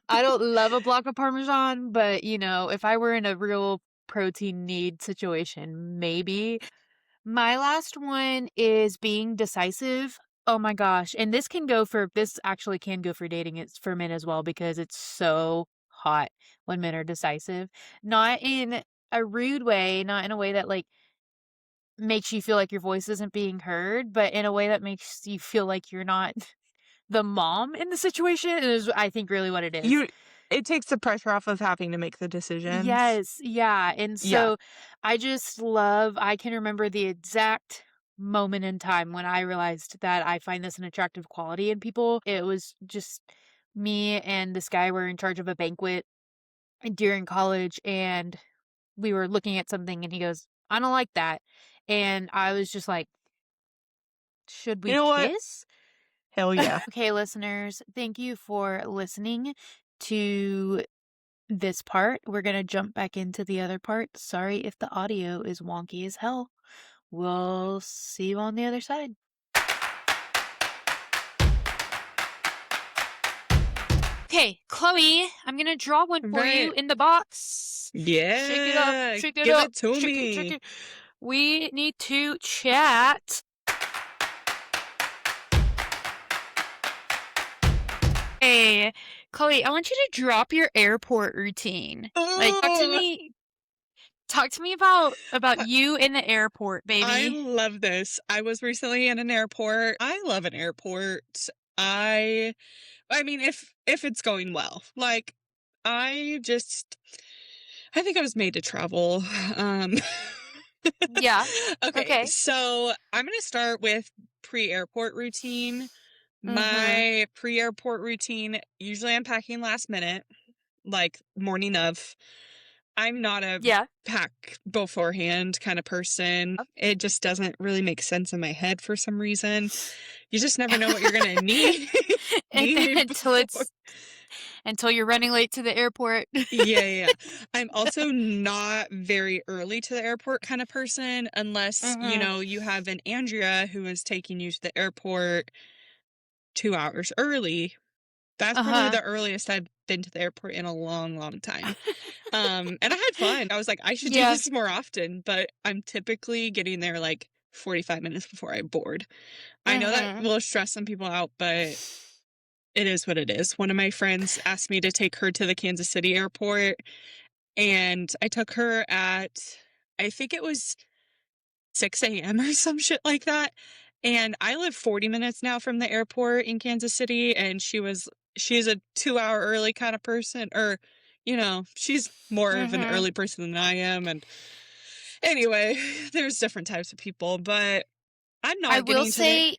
I don't love a block of Parmesan, but if I were in a real protein need situation, maybe. My last one is being decisive. Oh my gosh. And this actually can go for dating. It's for men as well because it's so hot when men are decisive. Not in a rude way, not in a way that like makes you feel like your voice isn't being heard, but in a way that makes you feel like you're not the mom in the situation is I think really what it is. You It takes the pressure off of having to make the decisions. Yes, yeah, and Yeah. so I can remember the exact moment in time when I realized that I find this an attractive quality in people. It was just me and this guy were in charge of a banquet during college, and we were looking at something, and he goes, "I don't like that." And I was just like, "Should You we know what? kiss?" Hell yeah. Okay, listeners, thank you for listening to this part. We're going to jump back into the other part. Sorry if the audio is wonky as hell. We'll see you on the other side. Okay, Chloe, I'm going to draw one for you Right. in the box. Shake it up, Yeah. shake it Give up, it to shake it, shake me. it. We need to chat. Hey, Chloe, I want you to drop your airport routine. Like, Oh, talk to me about you in the airport, I baby. love this. I was recently in an airport. I love an airport. I I mean if it's going well. Like I just I think I was made to travel. Um Yeah. Okay, Okay. so I'm going to start with pre-airport routine. Mm-hmm. My pre-airport routine, usually I'm packing last minute, like morning of. I'm not a Yeah. pack beforehand kind of person. It just doesn't really make sense in my head for some reason. You just never know what you're gonna need need Until before. until you're running late to the airport. Yeah, yeah, yeah. I'm also not very early to the airport kind of person unless, Mhm. you have an Andrea who is taking you to the airport 2 hours early. That's probably Uh-huh. the earliest I've been to the airport in a long, long time. And I had fun. I was like, I should do Yeah. this more often, but I'm typically getting there like 45 minutes before I board. I know that Mhm. will stress some people out, but it is what it is. One of my friends asked me to take her to the Kansas City airport, and I took her at, I think it was 6 a.m. or some shit like that. And I live 40 minutes now from the airport in Kansas City, and she's a 2 hour early kind of person, or, she's more of an Mhm. early person than I am. And anyway, there's different types of people, but I'm I not will getting to the, say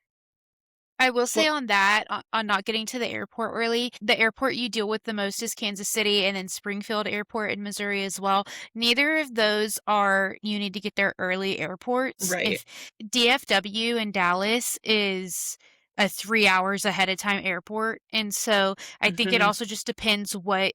I will say well, on that, on not getting to the airport early, the airport you deal with the most is Kansas City and then Springfield Airport in Missouri as well. Neither of those are you need to get there early airports. right. If DFW in Dallas is a 3 hours ahead of time airport. And so I think it Hmm. also just depends what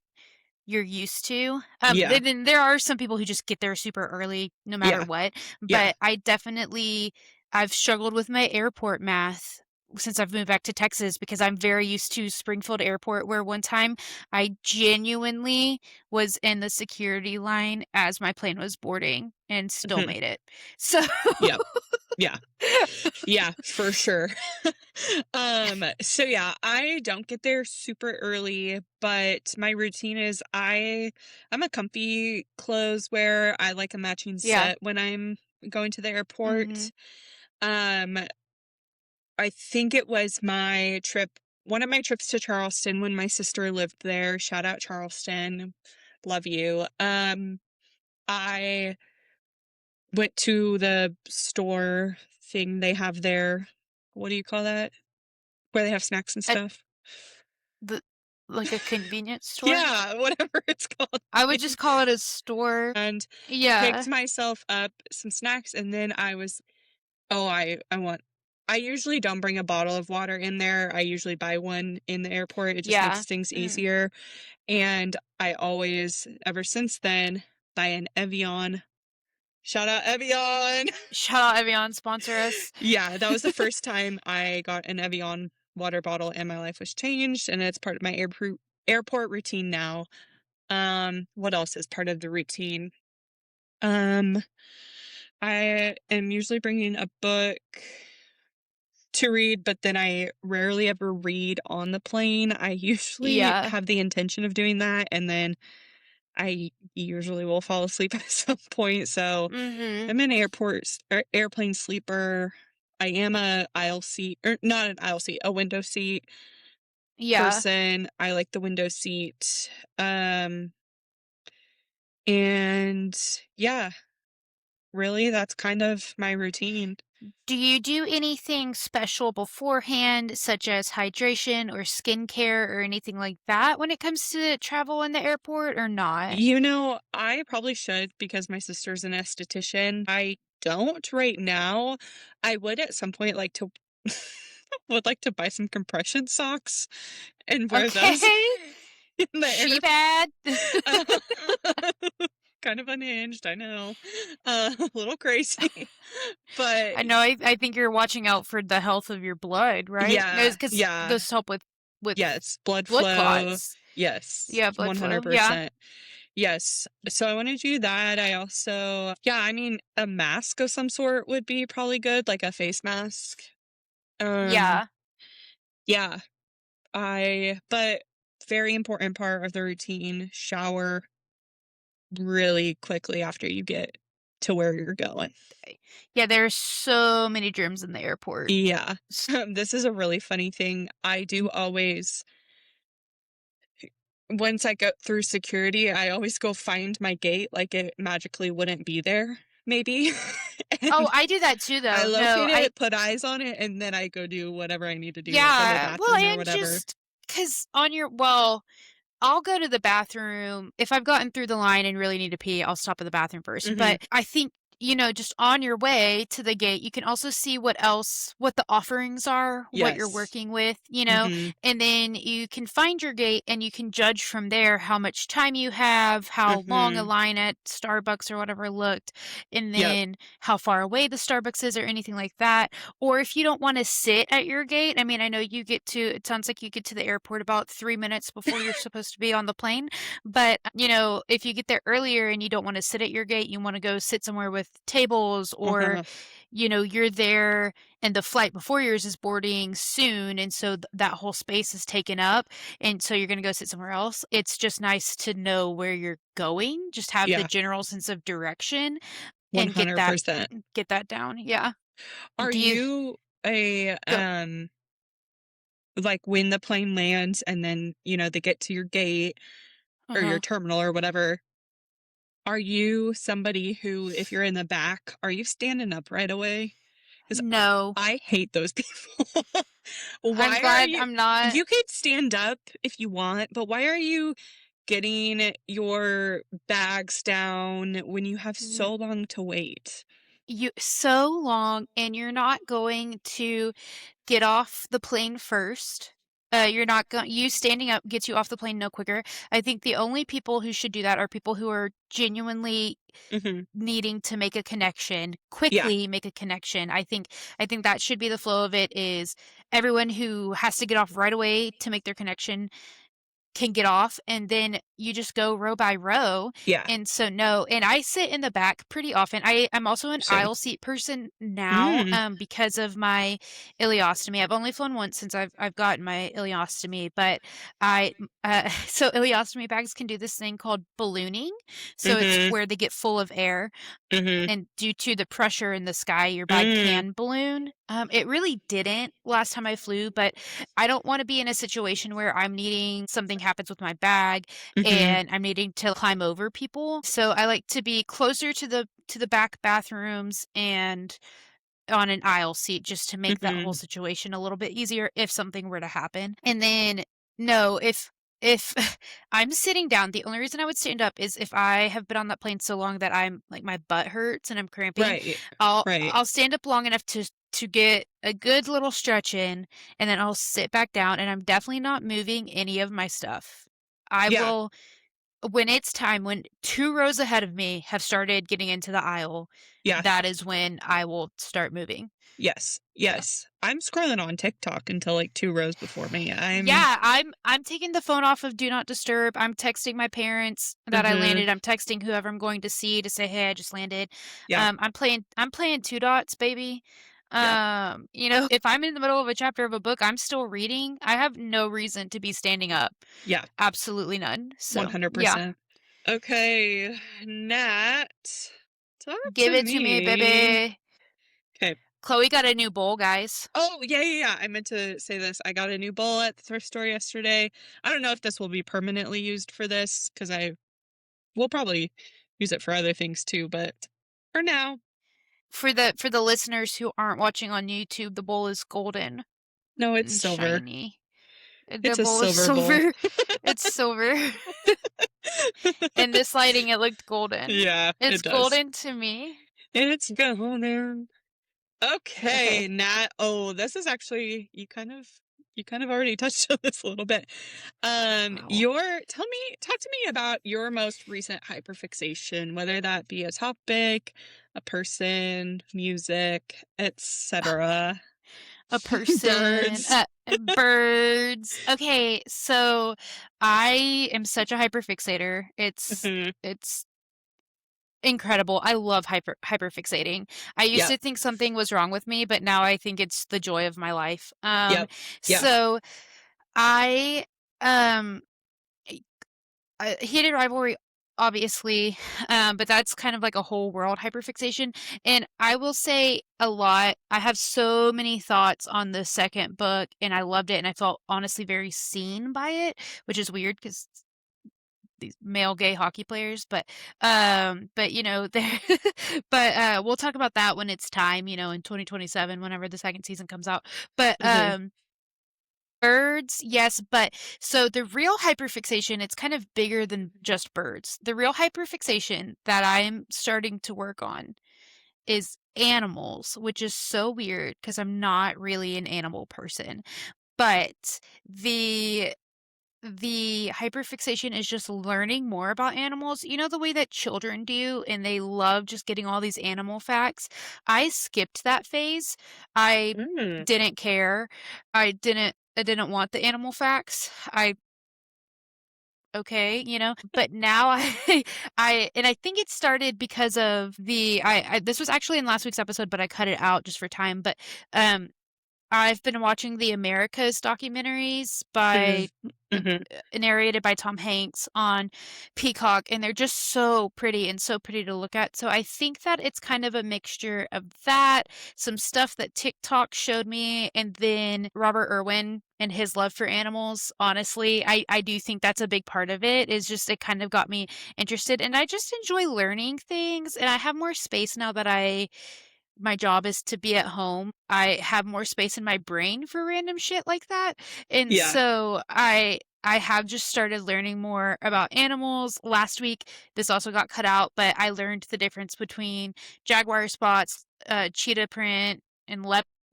you're used to. Yeah. Then there are some people who just get there super early no matter Yeah. what, Yeah. but I've struggled with my airport math since I've moved back to Texas because I'm very used to Springfield Airport, where one time I genuinely was in the security line as my plane was boarding and still Hmm. made it. So Yeah. Yeah. Yeah, for sure. So yeah, I don't get there super early, but my routine is I'm a comfy clothes wearer. I like a matching yeah. set when I'm going to the airport. Mhm. Um, I think it was one of my trips to Charleston when my sister lived there. Shout out Charleston. Love you. I went to the store thing they have there. What do you call that? Where they have snacks and At stuff? the like a convenience store? Yeah, whatever it's called. I would just call it a store. And picked Yeah. myself up some snacks, and then oh, I usually don't bring a bottle of water in there. I usually buy one in the airport. It just Yeah. makes things Mhm. easier. And I always, ever since then, buy an Evian. Shout out Evian. Shout out Evian, sponsor us. Yeah, that was the first time I got an Evian water bottle and my life was changed, and it's part of my airport routine now. What else is part of the routine? Um, I am usually bringing a book to read, but then I rarely ever read on the plane. I usually Yeah. have the intention of doing that, and then I usually will fall asleep at some point. So Mhm. I'm an airplane sleeper. I am a aisle seat, or not an aisle seat, a window seat Yeah. person. I like the window seat. Um, and yeah, really, that's kind of my routine. Do you do anything special beforehand, such as hydration or skincare or anything like that when it comes to travel in the airport or not? I probably should because my sister's an esthetician. I don't right now. I would at some point like to would like to buy some compression socks and wear those Okay. in the She air. bad. Kind of unhinged, I know. A little crazy. But I know. I think you're watching out for the health of your blood, right? No, yeah, it's because yeah. those help with Yes, blood blood flow. clots. Yes, Yeah, blood flow. Yeah. 100%. Yes. So I want to do that. I also, yeah, I mean, a mask of some sort would be probably good, like a face mask. Um, Yeah. yeah, but very important part of the routine, shower really quickly after you get to where you're going. Yeah, there's so many germs in the airport. Yeah. S- This is a really funny thing. I do always, once I go through security, I always go find my gate like it magically wouldn't be there, maybe. Oh, And I do that too, I though. No, locate I it, put eyes on it, and then I go do whatever I need to do, like go to the yeah. Well, bathroom or and whatever. just because I'll go to the bathroom if I've gotten through the line and really need to pee. I'll stop at the bathroom first. Mhm. But I think just on your way to the gate, you can also see what the offerings are, what you're Yes. working with, Mm-hmm. and then you can find your gate and you can judge from there how much time you have, how long a Mm-hmm. line at Starbucks or whatever looked, and Yep. then how far away the Starbucks is or anything like that. Or if you don't want to sit at your gate, I mean, I know it sounds like you get to the airport about 3 minutes before you're supposed to be on the plane. But, if you get there earlier and you don't want to sit at your gate, you want to go sit somewhere with tables, or, Uh-huh. you're there and the flight before yours is boarding soon. And so that whole space is taken up. And so you're going to go sit somewhere else. It's just nice to know where you're going, just have the Yeah. general sense of direction and 100%. get that down. Yeah. Are Do you you a go? like when the plane lands and then, they get to your gate or your Uh-huh. terminal or whatever, are you somebody who, if you're in the back, are you standing up right away? Because No. I hate those people. I'm Why are glad you? I'm not. You could stand up if you want, but why are you getting your bags down when you have so long to wait? You so long, and you're not going to get off the plane first. You're not going you standing up gets you off the plane no quicker. I think the only people who should do that are people who are genuinely Hmm. needing to make a connection, Yeah. quickly make a connection. I think that should be the flow of it, is everyone who has to get off right away to make their connection can get off, and then you just go row by row. Yeah. And so no, and I sit in the back pretty often. I'm also an Same. aisle seat person now, Mm. because of my ileostomy. I've only flown once since I've gotten my ileostomy, but so ileostomy bags can do this thing called ballooning. So it's Hmm. where they get full of air, Hmm. and due to the pressure in the sky, your bag Mm. can balloon. It really didn't last time I flew, but I don't want to be in a situation where something happens with my bag Hmm. and I'm needing to climb over people. So I like to be closer to the back bathrooms and on an aisle seat, just to make that whole Hmm. situation a little bit easier if something were to happen. And then no, if I'm sitting down, the only reason I would stand up is if I have been on that plane so long that I'm like my butt hurts and I'm cramping. Right. Right. I'll stand up long enough to get a good little stretch in, and then I'll sit back down, and I'm definitely not moving any of my stuff. I Yeah. will When it's time, when 2 rows ahead of me have started getting into the aisle, Yeah. that is when I will start moving. Yes. Yeah. Yes. I'm scrolling on TikTok until like two rows before me. Yeah, I'm taking the phone off of do not disturb. I'm texting my parents that I Hmm. landed. I'm texting whoever I'm going to see to say, "Hey, I just landed." Yeah. I'm playing two dots, baby. Yeah. If I'm in the middle of a chapter of a book, I'm still reading. I have no reason to be standing up. Yeah. Absolutely none. So, yeah. 100%. Okay. Nat, talk Give to it to me, me. baby. Okay. Chloe got a new bowl, guys. Oh, yeah, yeah, yeah. I meant to say this. I got a new bowl at the thrift store yesterday. I don't know if this will be permanently used for this because I will probably use it for other things too, but for now, For the listeners who aren't watching on YouTube, the bowl is golden no, it's and silver. shiny. The It's a bowl is silver bowl. silver. It's silver. In this lighting, it looked golden. Yeah, It's it does. golden to me. It's golden. Okay, Nat. Oh, this is actually you kind of already touched on this a little bit. Wow. Your talk to me about your most recent hyperfixation, whether that be a topic, a person, music, etc. A person. Birds. Birds. Okay, so I am such a hyperfixator. Mhm. It's incredible. I love hyperfixating. I used Yep. to think something was wrong with me, but now I think it's the joy of my life. Yep. Yeah. So I um heated rivalry, obviously, but that's kind of like a whole world hyperfixation. And I will say a lot. I have so many thoughts on the second book, and I loved it, and I felt honestly very seen by it, which is weird because these male gay hockey players, but there, but we'll talk about that when it's time, in 2027, whenever the second season comes out. But Hmm. birds, yes, but so the real hyperfixation, it's kind of bigger than just birds. The real hyperfixation that I'm starting to work on is animals, which is so weird because I'm not really an animal person. But the the hyperfixation is just learning more about animals. You know the way that children do, and they love just getting all these animal facts? I skipped that phase. I Mm. didn't care. I didn't want the animal facts. Okay, but now I think it started because of I this was actually in last week's episode, but I cut it out just for time, but, um, I've been watching the Americas documentaries by Mm-hmm. narrated by Tom Hanks on Peacock, and they're just so pretty and so pretty to look at. So I think that it's kind of a mixture of that, some stuff that TikTok showed me, and then Robert Irwin and his love for animals. Honestly, I do think that's a big part of it, is just it kind of got me interested, and I just enjoy learning things, and I have more space now that my job is to be at home. I have more space in my brain for random shit like that. And Yeah. so I have just started learning more about animals. Last week, this also got cut out, but I learned the difference between jaguar spots, cheetah print, and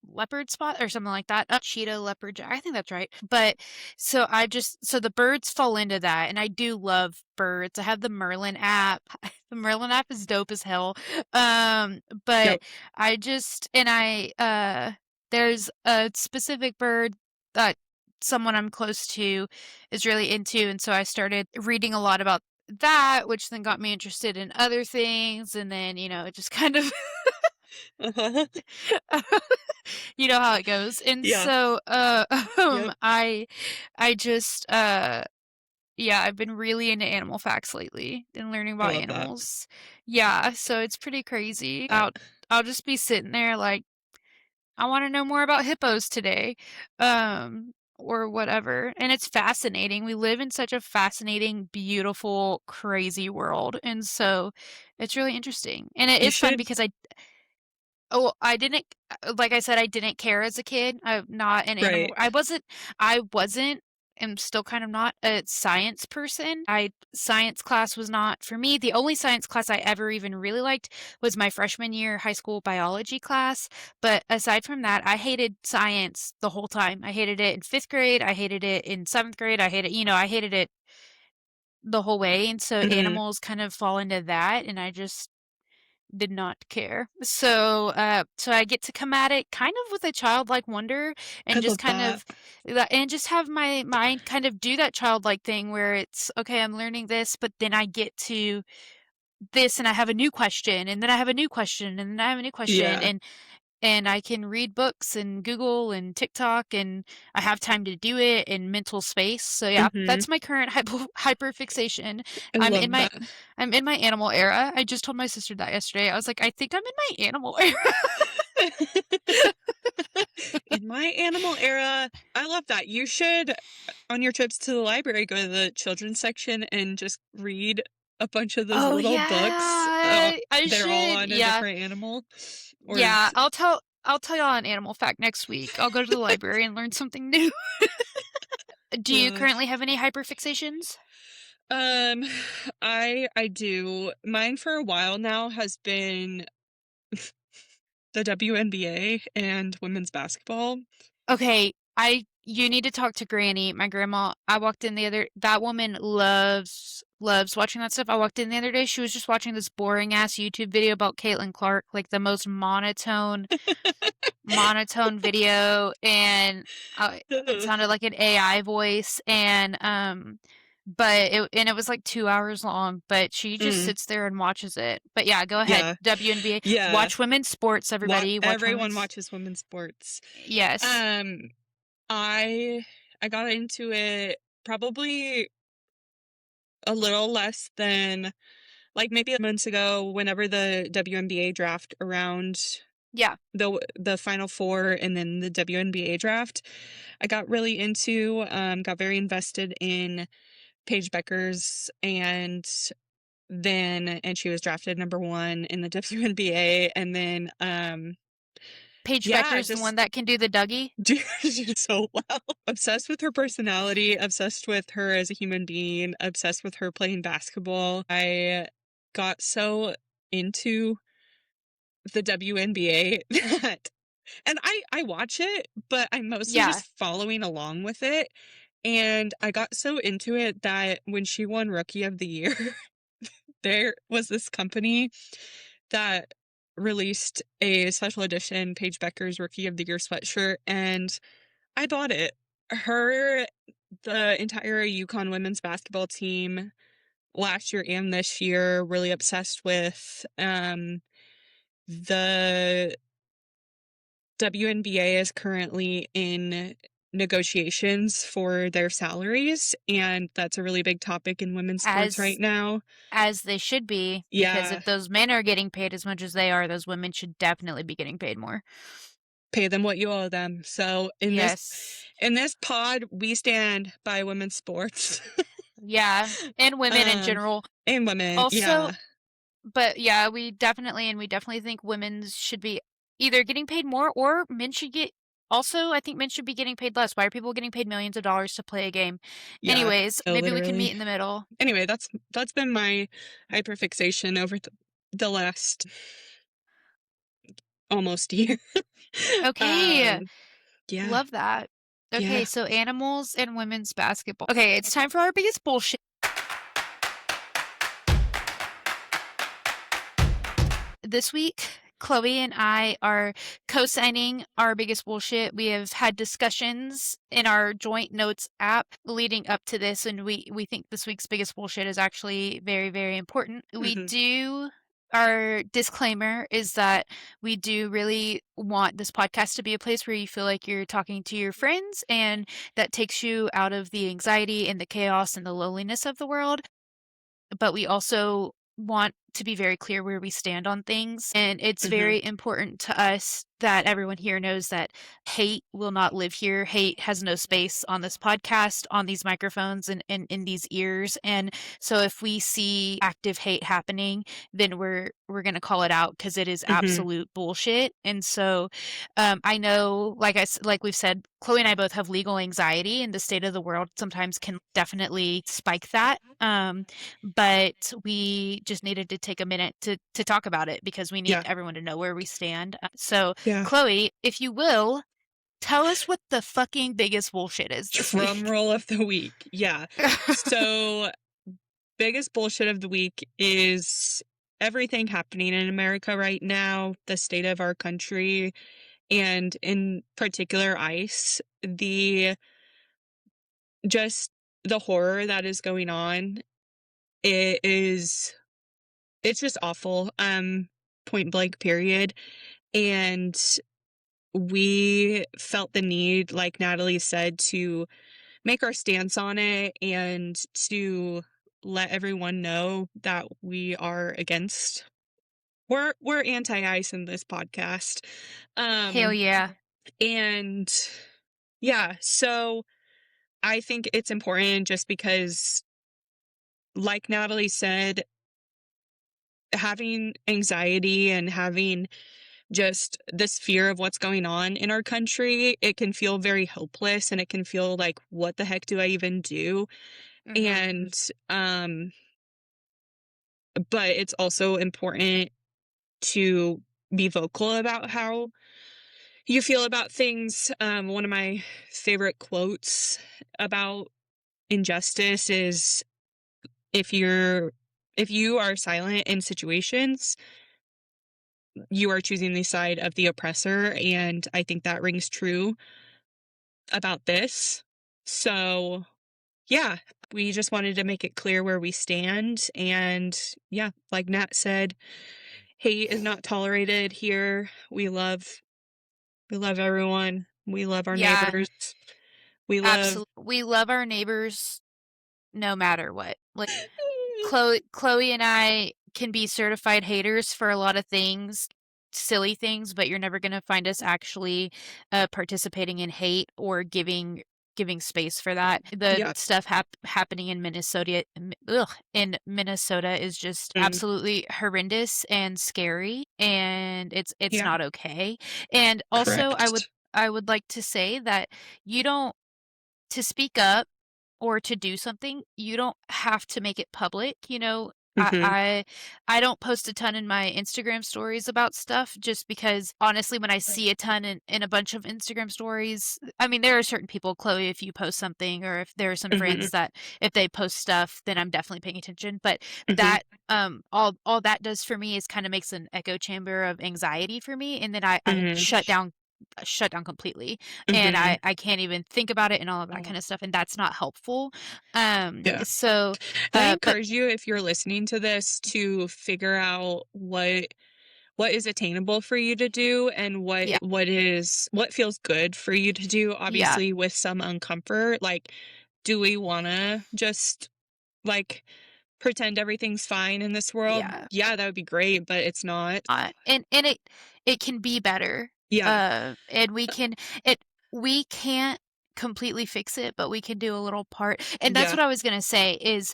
leopard spot or something like that. Cheetah, leopard, I think that's right. But so the birds fall into that, and I do love birds. I have the Merlin app. The Merlin app is dope as hell. But Yep. I just and I there's a specific bird that someone I'm close to is really into, and so I started reading a lot about that, which then got me interested in other things, and then, it just kind of Uh-huh. you know how it goes. And Yeah. so Yep. I just yeah, I've been really into animal facts lately and learning I about love that. animals. Yeah, so it's pretty crazy. I'll just be sitting there like, I want to know more about hippos today. Or whatever. And it's fascinating. We live in such a fascinating, beautiful, crazy world. And so it's really interesting. And it You is fun should. because I didn't like I said, I didn't care as a kid. I'm not an Right. animal. I wasn't, am still kind of not a science person. Science class was not for me. The only science class I ever even really liked was my freshman year high school biology class. But aside from that, I hated science the whole time. I hated it in 5th grade. I hated it in 7th grade. I hated it the whole way. And so Hmm. animals kind of fall into that. And I just did not care. So I get to come at it kind of with a childlike wonder I and just love kind that. of and just have my mind kind of do that childlike thing where it's okay, I'm learning this, but then I get to this and I have a new question and then I have a new question and then I have a new question Yeah. and I can read books and Google and TikTok and I have time to do it in mental space. So yeah, Hmm. that's my current hyperfixation. I I'm in love my that. I'm in my animal era. I just told my sister that yesterday. I was like, I think I'm in my animal era. In my animal era, I love that. You should, on your trips to the library, go to the children's section and just read a bunch of those Oh little books. yeah, I They're all should. on a Yeah. different animal. Or, Yeah, I'll tell y'all an animal fact next week. I'll go to the library and learn something new. Do you uh, currently have any hyperfixations? um, I do. Mine for a while now has been the WNBA and women's basketball. Okay, you need to talk to Granny, my grandma. I walked in the other that woman loves watching that stuff. I walked in the other day, she was just watching this boring ass YouTube video about Caitlin Clark, like the most monotone video, and it Ugh. sounded like an AI voice, and it was like 2 hours long, but she just Mm, sits there and watches it. But yeah, go ahead. yeah. WNBA. Yeah. Watch women's sports, everybody. Watch Everyone women's. watches women's sports. Yes. Um, I I got into it probably a little less than like maybe months ago whenever the WNBA draft around Yeah. the final four and then the WNBA draft. I got really into got very invested in Paige Beckers and she was drafted number 1 in the WNBA and then Paige yeah, Becker's the just one that can do the Dougie. she did so well. Obsessed with her personality, obsessed with her as a human being, obsessed with her playing basketball. I got so into the WNBA that and I watch it, but I'm mostly Yeah. just following along with it, and I got so into it that when she won Rookie of the Year, there was this company that released a special edition Paige Becker's Rookie of the Year sweatshirt, and I bought it. Her the entire UConn women's basketball team last year and this year really obsessed with, the WNBA is currently in negotiations for their salaries, and that's a really big topic in women's sports right As now. as they should be, because Yeah, if those men are getting paid as much as they are, those women should definitely be getting paid more. pay them what you owe them. So Yes. in this pod, we stand by women's sports. Yeah, and women in Um, general. and women, Also, yeah. but yeah, we definitely think women should be either getting paid more or men should get also, I think men should be getting paid less. Why are people getting paid millions of dollars to play a game? Yeah, Anyways, no, maybe we can meet literally. in the middle. Anyway, that's been my hyperfixation over the last almost year. Okay, Um, yeah, love that. yeah. Okay, so animals and women's basketball. Okay, it's time for our biggest bullshit. This week, Chloe and I are co-signing our biggest bullshit. We have had discussions in our joint notes app leading up to this, and we think this week's biggest bullshit is actually very, very important. Mhm, Our disclaimer is that we do really want this podcast to be a place where you feel like you're talking to your friends and that takes you out of the anxiety and the chaos and the loneliness of the world, but we also want to be very clear where we stand on things. And it's mhm, very important to us that everyone here knows that hate will not live here. Hate has no space on this podcast, on these microphones, and in these ears. And so if we see active hate happening, then we're gonna call it out because it is mhm. absolute bullshit. And so I know, like we've said, Chloe and I both have legal anxiety, and the state of the world sometimes can definitely spike that. But we just needed to take a minute to talk about it because we need Yeah, everyone to know where we stand. So, yeah. Chloe, if you will, tell us what the fucking biggest bullshit is this Drum week. roll of the week. Yeah. So, biggest bullshit of the week is everything happening in America right now, the state of our country, and in particular, ICE. Just the horror that is going on. It is, it's just awful. Point blank, period. And we felt the need, like Natalie said, to make our stance on it and to let everyone know that we are against we're anti-ice in this podcast. Hell Um yeah. and yeah, so I think it's important just because like Natalie said, having anxiety and having just this fear of what's going on in our country, it can feel very hopeless and it can feel like, what the heck do I even do? Mhm. And, um, but it's also important to be vocal about how you feel about things. One of my favorite quotes about injustice is if you're if you are silent in situations, you are choosing the side of the oppressor, and I think that rings true about this. So, yeah, we just wanted to make it clear where we stand, and yeah, like Nat said, hate is not tolerated here. We love everyone. We love our Yeah, neighbors. We love absolutely. We love our neighbors no matter what. Like Chloe and I can be certified haters for a lot of things, silly things, but you're never gonna find us actually participating in hate or giving space for that. The yeah, stuff happening in in Minnesota is just mm, absolutely horrendous and scary, and it's yeah, not okay. And also, correct. I would like to say that you don't to speak up or to do something, you don't have to make it public. I Mhm. I I don't post a ton in my Instagram stories about stuff just because honestly when I see a ton in a bunch of Instagram stories, I mean there are certain people, Chloe, if you post something or if there are some Mhm. friends that if they post stuff, then I'm definitely paying attention. But Mhm. that all that does for me is kind of makes an echo chamber of anxiety for me and then I Mhm. shut down completely and Mhm. I can't even think about it and all of that kind of stuff and that's not helpful. Yeah. So And I but encourage you, if you're listening to this, to figure out what is attainable for you to do and yeah. what feels good for you to do, Yeah. obviously with some uncomfort. Like, do we wanna just, like, pretend everything's fine in this world? Yeah. Yeah, that would be great, but it's not. And it can be better. Yeah. And it we can't completely fix it, but we can do a little part. And that's Yeah. what I was gonna say is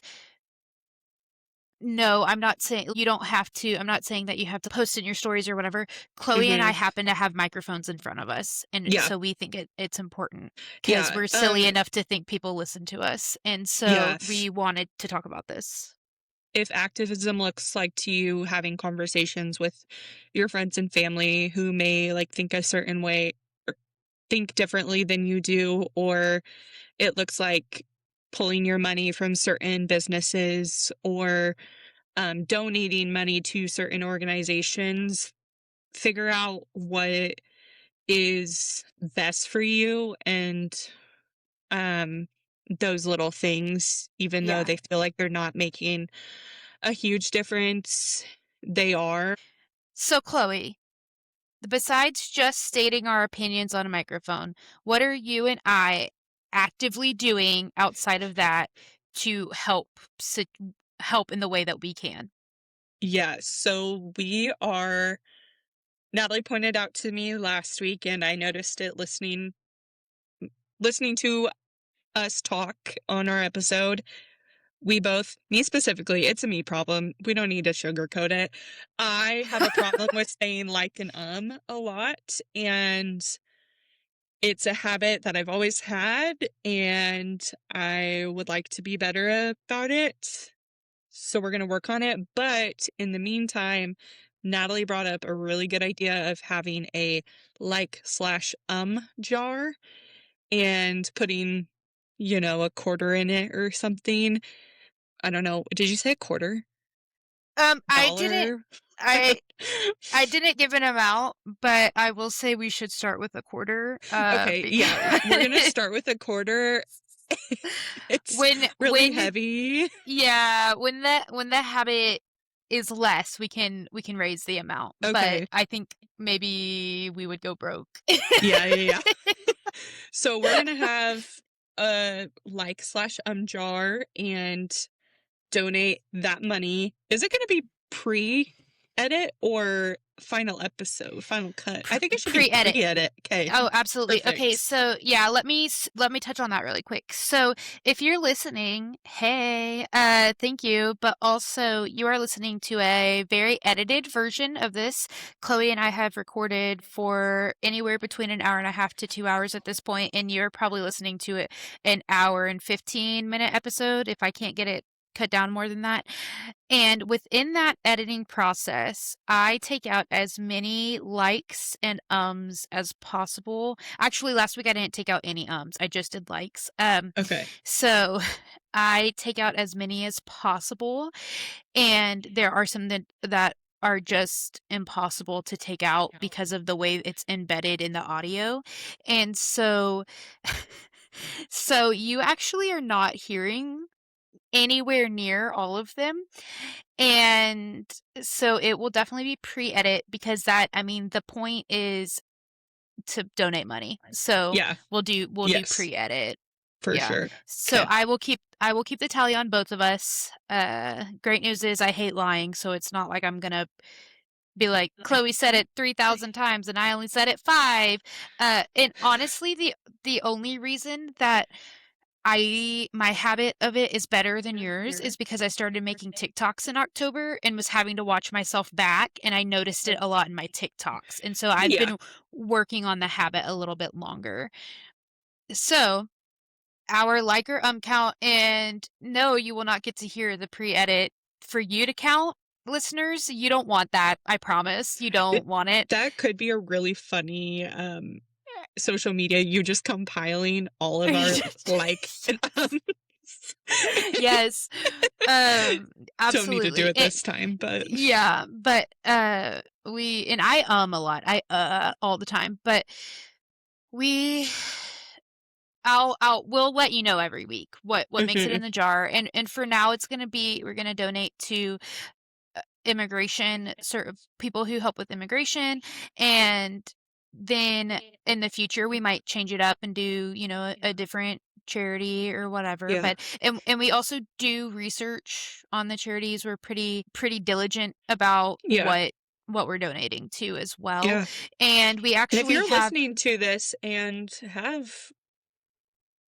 no, I'm not saying you don't have to. I'm not saying that you have to post in your stories or whatever. Chloe and I Mhm. happen to have microphones in front of us, and Yeah. so we think it's important because Yeah. we're silly enough to think people listen to us, and so Yeah. we wanted to talk about this. If activism looks like to you having conversations with your friends and family who may, like, think a certain way or think differently than you do, or it looks like pulling your money from certain businesses or, donating money to certain organizations, figure out what is best for you and, um, those little things, even though Yeah. they feel like they're not making a huge difference, they are. So Chloe, besides just stating our opinions on a microphone, what are you and I actively doing outside of that to help in the way that we can? Yes, so we are Natalie pointed out to me last week, and I noticed it listening to us talk on our episode. We both me specifically, it's a me problem, we don't need to sugarcoat it. I have a problem with saying "like" and a lot, and it's a habit that I've always had, and I would like to be better about it. So we're gonna work on it, but in the meantime, Natalie brought up a really good idea of having a like/, jar and putting, a quarter in it or something. I don't know. Did you say a quarter? I didn't Dollar? I I didn't give an amount, but I will say we should start with a quarter, Okay, yeah, we're gonna because start with a quarter. It's really when heavy. yeah, when the habit is less, we can raise the amount, but Okay. I think maybe we would go broke. Yeah, yeah, yeah. So we're gonna have a like/, jar and donate that money. Is it gonna be pre-edit or final episode, final cut? I think it should be Pre-edit. pre-edit. Okay, Oh, absolutely. Okay, perfect. so yeah, let me touch on that really quick. So, if you're listening, hey, thank you, but also you are listening to a very edited version of this. Chloe and I have recorded for anywhere between an hour and a half to 2 hours at this point, and you're probably listening to it an hour and 15-minute episode if I can't get it cut down more than that. And within that editing process, I take out as many likes and ums as possible. Actually, last week I didn't take out any ums. I just did likes. Okay. So I take out as many as possible, and there are some that are just impossible to take out because of the way it's embedded in the audio. And so so you actually are not hearing anywhere near all of them. And so it will definitely be pre-edit because that I mean, the point is to donate money. So Yeah. we'll do Yes, pre-edit. for Yeah. sure. So Okay. I will keep the tally on both of us. Great news is I hate lying, so it's not like I'm gonna be like, Chloe said it 3,000 times and I only said it five. And honestly, the only reason that my habit of it is better than yours is because I started making TikToks in October and was having to watch myself back, and I noticed it a lot in my TikToks. And so I've Yeah. been working on the habit a little bit longer. So, our like or count, and no, you will not get to hear the pre-edit for you to count, listeners. You don't want that. I promise. You don't want it. That could be a really funny social media. You just compiling all of our and Yes. Don't need to do Absolutely. it this time, but Yeah, but we and I a lot. I all the time, but we we'll let you know every week what makes it in the jar. And for now it's going to be we're going to donate to immigration, sort of people who help with immigration, and then in the future we might change it up and do, you know, a different charity or whatever. Yeah. But and we also do research on the charities. We're pretty diligent about what we're donating to as well. Yeah. And we And actually if you're have listening to this and have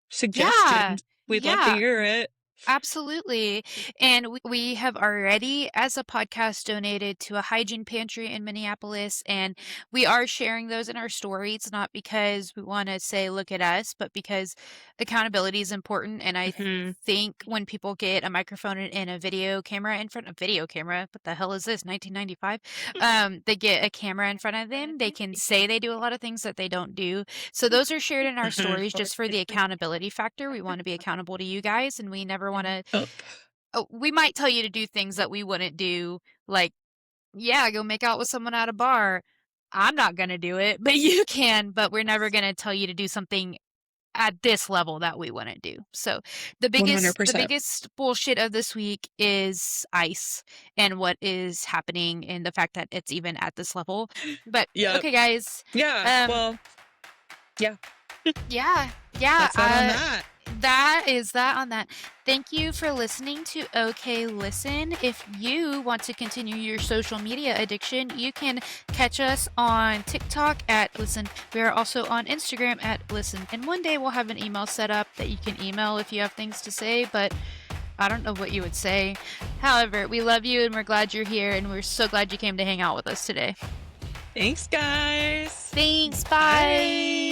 suggestions, we'd love to hear it. Absolutely. And we have already, as a podcast, donated to a hygiene pantry in Minneapolis, and we are sharing those in our stories, not because we want to say, look at us, but because accountability is important. And I think when people get a microphone and a video camera in front of what the hell is this, 1995? They get a camera in front of them, they can say they do a lot of things that they don't do. So those are shared in our stories just for the accountability factor. We want to be accountable to you guys, and we never want to we might tell you to do things that we wouldn't do, like go make out with someone at a bar. I'm not gonna do it, but you can. But we're never gonna tell you to do something at this level that we wouldn't do. So the 100%. biggest bullshit of this week is ICE and what is happening and the fact that it's even at this level. But okay, guys. Well, yeah. Yeah. That's that on that. That is that on that. Thank you for listening to OK Listen. If you want to continue your social media addiction, you can catch us on TikTok at Listen. We are also on Instagram at Listen. And one day we'll have an email set up that you can email if you have things to say, but I don't know what you would say. However, we love you and we're glad you're here, and we're so glad you came to hang out with us today. Thanks, guys. Thanks. Bye.